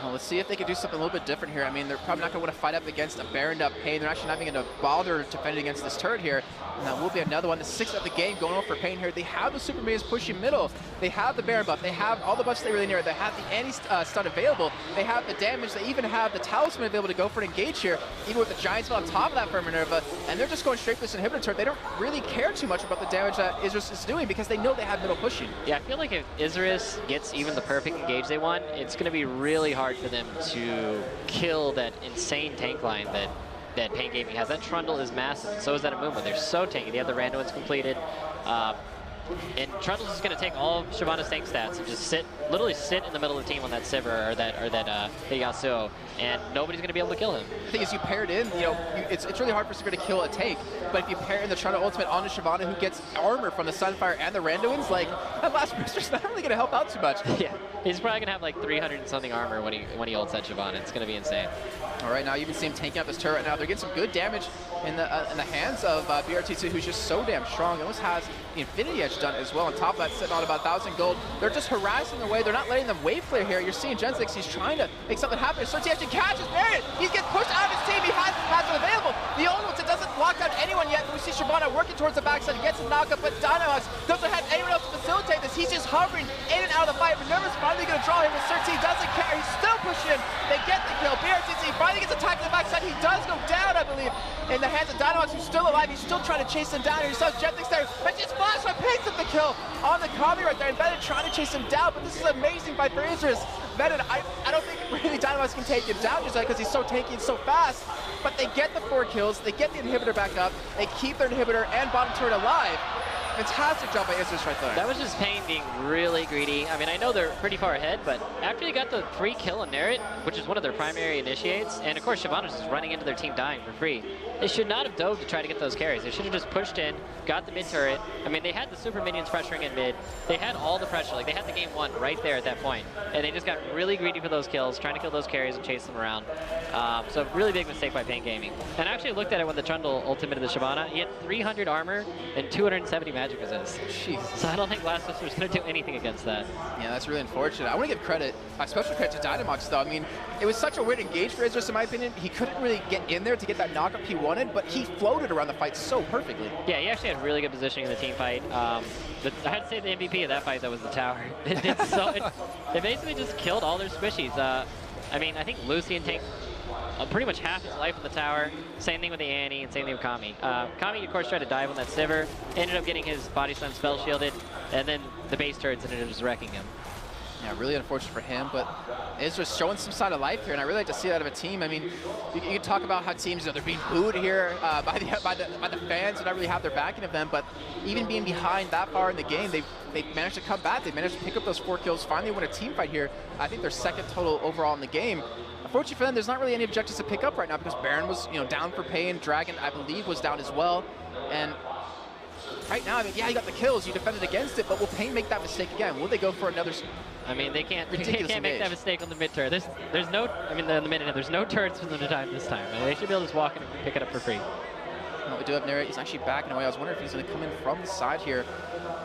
Well, let's see if they can do something a little bit different here. I mean, they're probably not going to want to fight up against a Baroned up paiN. They're actually not even going to bother defending against this turret here. And that will be another one. The 6th of the game going over for paiN here. They have the Super Minions pushing middle. They have the Baron buff. They have all the buffs they really need. They have the anti-stun available. They have the damage. They even have the Talisman available to go for an engage here, even with the Giant Spell on top of that for Minerva. And they're just going straight for this inhibitor turret. They don't really care too much about the damage that Isurus is doing because they know they have middle pushing. Yeah, I feel like if Isurus gets even the perfect engage they want, it's going to be really hard for them to kill that insane tank line that paiN Gaming has. That Trundle is massive, and so is that Amumu. They're so tanky. They have the Randuin's completed. And Trundle's just going to take all of Shyvana's tank stats and just literally sit in the middle of the team on that Sivir or that Yasuo, and nobody's going to be able to kill him. The thing is, you pair it in, you know, it's really hard for Sivir to kill a tank, but if you pair in the Trundle Ultimate onto Shyvana, who gets armor from the Sunfire and the Randuin's, like, that last burster's not really going to help out too much. Yeah, he's probably going to have like 300 and something armor when he ults at Shyvana. It's going to be insane. All right, now you can see him tanking out this turret right now. They're getting some good damage in the hands of BRT2, who's just so damn strong. He almost has the Infinity Edge done as well. On top of that, sitting on about 1,000 gold. They're just harassing away. They're not letting them wave clear here. You're seeing Gen6, he's trying to make something happen. Sortie actually catches Marion. He gets pushed out of his team. He has his passive available. The only one that doesn't lock down anyone yet. We see Shyvana working towards the backside. He gets a knockup, but Dynamax doesn't have anyone else to facilitate this. He's just hovering in and out of the fight. Minerva's finally going to draw him, but Sortie doesn't care. He's still pushing in. They get the kill. BRTC finally gets attacked to the backside. He does go down, I believe, in the hands of Dynamax, who's still alive. He's still trying to chase him down here. He saw Gen6 there, but just flash by picks up the kill on the Kami right there. And Bennett trying to chase him down, but this is an amazing fight for Isurus. Bennett, I don't think really Dynamax can take him down just because he's so tanky and so fast. But they get the 4 kills, they get the inhibitor back up, they keep their inhibitor and bottom turret alive. Fantastic job by Isurus right there. That was just paiN being really greedy. I mean, I know they're pretty far ahead, but after they got the free kill on Narret, which is one of their primary initiates, and of course Shyvana's just running into their team dying for free, they should not have dove to try to get those carries. They should have just pushed in, got the mid turret. I mean, they had the super minions pressuring in mid. They had all the pressure. Like, they had the game won right there at that point. And they just got really greedy for those kills, trying to kill those carries and chase them around. So really big mistake by paiN Gaming. And I actually looked at it when the Trundle ultimated the Shyvana. He had 300 armor and 270 magic resist. Jeez. So I don't think Last was going to do anything against that. Yeah, that's really unfortunate. I want to give credit, special credit to Dynamax though. I mean, it was such a weird engage for Isurus in my opinion. He couldn't really get in there to get that knockup he wanted, but he floated around the fight so perfectly. Yeah, he actually had really good positioning in the team fight. I had to say the MVP of that fight though was the tower. They basically just killed all their squishies. I mean, I think Lucian tanked pretty much half his life in the tower. Same thing with the Annie and same thing with Kami. Kami, of course, tried to dive on that Sivir, ended up getting his body slam spell shielded, and then the base turrets ended up just wrecking him. Yeah, really unfortunate for him, but Isurus showing some sign of life here, and I really like to see that of a team. I mean, you can talk about how teams, you know, they're being booed here by the fans and not really have their backing of them, but even being behind that far in the game, they managed to come back. They managed to pick up those 4 kills, finally win a team fight here. I think their 2nd total overall in the game. Unfortunately for them, there's not really any objectives to pick up right now because Baron was, you know, down for paiN. Dragon, I believe, was down as well, and right now, I mean, yeah, you got the kills, you defended against it, but will paiN make that mistake again? Will they go for another? I mean, they can't make that mistake on the mid turret. There's no, I mean, the mid, there's no turrets for them to time this time. They should be able to just walk in and pick it up for free. Well, we do have Narret. He's actually backing away. I was wondering if he's going to come in from the side here.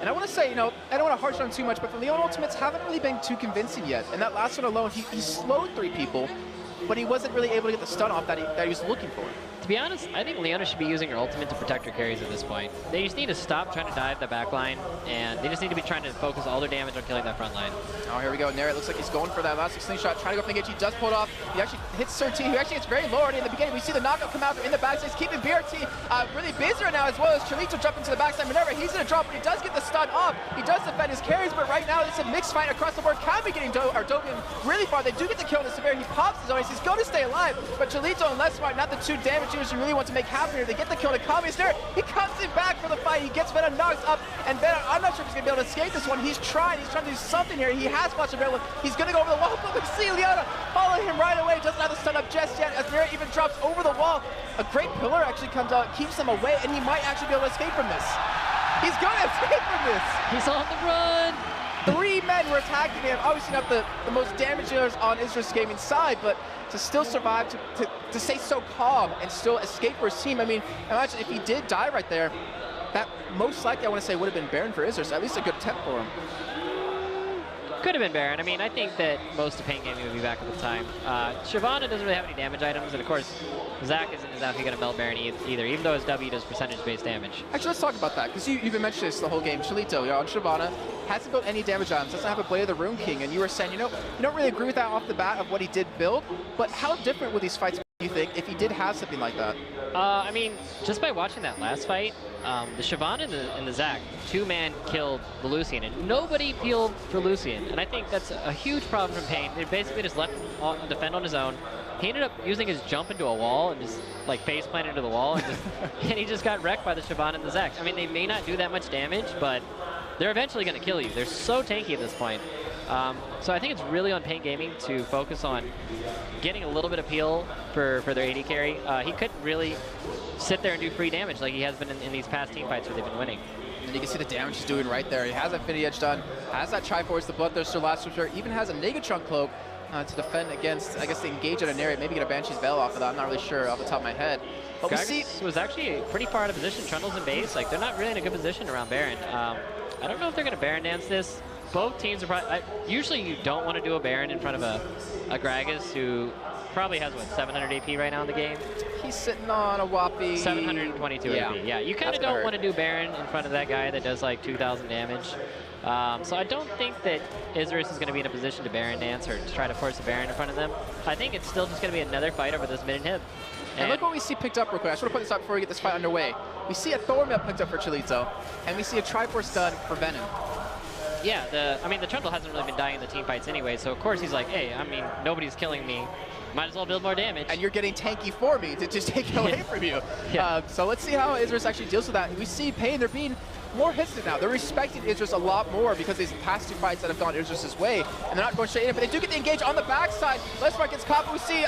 And I want to say, you know, I don't want to harsh on him too much, but the Leona ultimates haven't really been too convincing yet. And that last one alone, he slowed 3 people. but he wasn't really able to get the stun off that he was looking for. To be honest, I think Leona should be using her ultimate to protect her carries at this point. They just need to stop trying to dive the back line, and they just need to be trying to focus all their damage on killing that front line. Oh, here we go. Nair, it looks like he's going for that elastic slingshot, trying to go for the engage. He does pull it off. He actually hits Sir T, who actually gets very low already in the beginning. We see the knockout come out in the backside. He's keeping BRT really busy right now, as well as Chalito jumping to the backside. Minerva, he's going to drop, but he does get the stun off. He does defend his carries, but right now it's a mixed fight across the board. Kami getting Dovian really far. They do get the kill on the Severe. He pops his own. He's going to stay alive, but Chalito and Lesmart, not the two damage dealers you really want to make happen here. They get the kill to Kami's there. He comes in back for the fight. He gets Venom knocked up, and Venom, I'm not sure if he's going to be able to escape this one. He's trying to do something here. He has much of it. He's going to go over the wall, but we see Leona following him right away. Doesn't have the stun up just yet, as Nair even drops over the wall. A great pillar actually comes out, keeps him away, and he might actually be able to escape from this. He's going to escape from this. He's on the run. 3 men were attacking him. Obviously not the most damage dealers on Isurus Gaming side, but to still survive, to stay so calm and still escape for his team. I mean, imagine if he did die right there, that most likely, I want to say, would have been Baron for Isurus. At least a good attempt for him. Could have been Baron. I mean, I think that most of paiN Gaming would be back at the time. Shyvana doesn't really have any damage items, and of course, Zach isn't exactly going to melt Baron either, even though his W does percentage-based damage. Actually, let's talk about that, because you've been mentioning this the whole game. Chalito, on Shyvana, hasn't built any damage items, doesn't have a Blade of the Rune King, and you were saying, you don't really agree with that off the bat of what he did build, but how different would these fights be, you think, if he did have something like that? I mean, just by watching that last fight, the Shyvana and the Zac, 2-man killed the Lucian, and nobody peeled for Lucian. And I think that's a huge problem from paiN. They basically just left him defend on his own. He ended up using his jump into a wall and just like face planted into the wall, and, and he just got wrecked by the Shyvana and the Zac. I mean, they may not do that much damage, but they're eventually going to kill you. They're so tanky at this point. So I think it's really on paiN Gaming to focus on getting a little bit of peel for their AD carry. He couldn't really sit there and do free damage like he has been in these past team fights where they've been winning. And you can see the damage he's doing right there. He has Infinity Edge done, has that Triforce, the Bloodthirster, Last Switcher, even has a Negatron Cloak to defend against, I guess, the engage on an area, maybe get a Banshee's Veil off of that. I'm not really sure off the top of my head. But Gragas we see was actually pretty far out of position. Trundle's in base. Like, they're not really in a good position around Baron. I don't know if they're going to Baron dance this. Both teams are probably... usually you don't want to do a Baron in front of a Gragas who probably has, what, 700 AP right now in the game? He's sitting on a whopping... 722 AP. Yeah, you kind of don't want to do Baron in front of that guy that does like 2,000 damage. So I don't think that Isurus is going to be in a position to Baron dance or to try to force a Baron in front of them. I think it's still just going to be another fight over this mid inhib. And look what we see picked up real quick. I just want to put this up before we get this fight underway. We see a Thornmail picked up for Chalito, and we see a Triforce done for Venom. Yeah, I mean, the Trundle hasn't really been dying in the team fights anyway, so of course he's like, hey, I mean, nobody's killing me. Might as well build more damage. And you're getting tanky for me to just take it away from you. Yeah. So let's see how Isurus actually deals with that. We see paiN, they're being more hesitant now. They're respecting Isurus a lot more because these past 2 fights that have gone Isurus' way, and they're not going straight in, but they do get the engage on the backside. Lesmart gets caught, but we see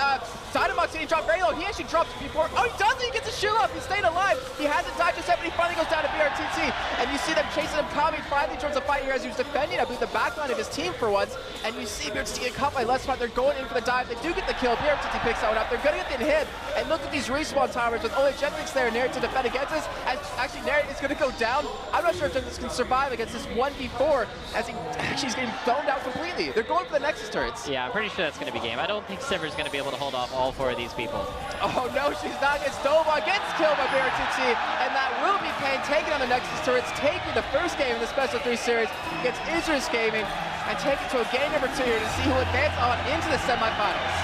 Dynamux getting dropped very low. He actually drops before. Oh, he doesn't! He gets a shield up! He's staying alive! He hasn't died just yet, but he finally goes down to BRTT. And you see them chasing him, coming finally towards the fight here as he was defending, I believe, the backline of his team for once. And you see BRTT get caught by Lesmart. They're going in for the dive. They do get the kill. BRTT picks that one up. They're going to get the hit. And look at these respawn towers with only Gentrix there, Nair to defend against us. As actually Nair is going to go down. I'm not sure if Gentrix can survive against this 1v4 as he actually is getting zoned out completely. They're going for the Nexus turrets. Yeah, I'm pretty sure that's going to be game. I don't think Sivir's going to be able to hold off all 4 of these people. Oh no, she's not. Gets Dova, gets killed by BRTT, and that will be paiN taking on the Nexus turrets, taking the first game in the Special 3 series against Isurus Gaming, and taking to a game number 2 here to see who advances on into the semifinals.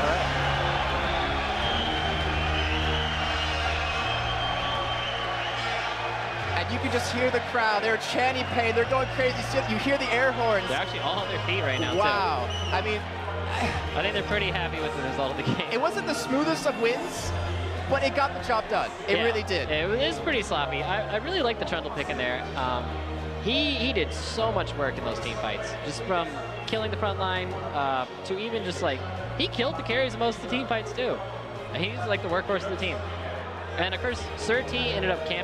All right. And you can just hear the crowd. They're chanting paiN. They're going crazy. You hear the air horns. They're actually all on their feet right now, wow. Too. I mean... I think they're pretty happy with the result of the game. It wasn't the smoothest of wins, but it got the job done. It really did. It is pretty sloppy. I really like the Trundle pick in there. He did so much work in those team fights. Just from killing the front line to even just like... He killed the carries in most of the team fights too. He's like the workhorse of the team. And of course, Sir T ended up camping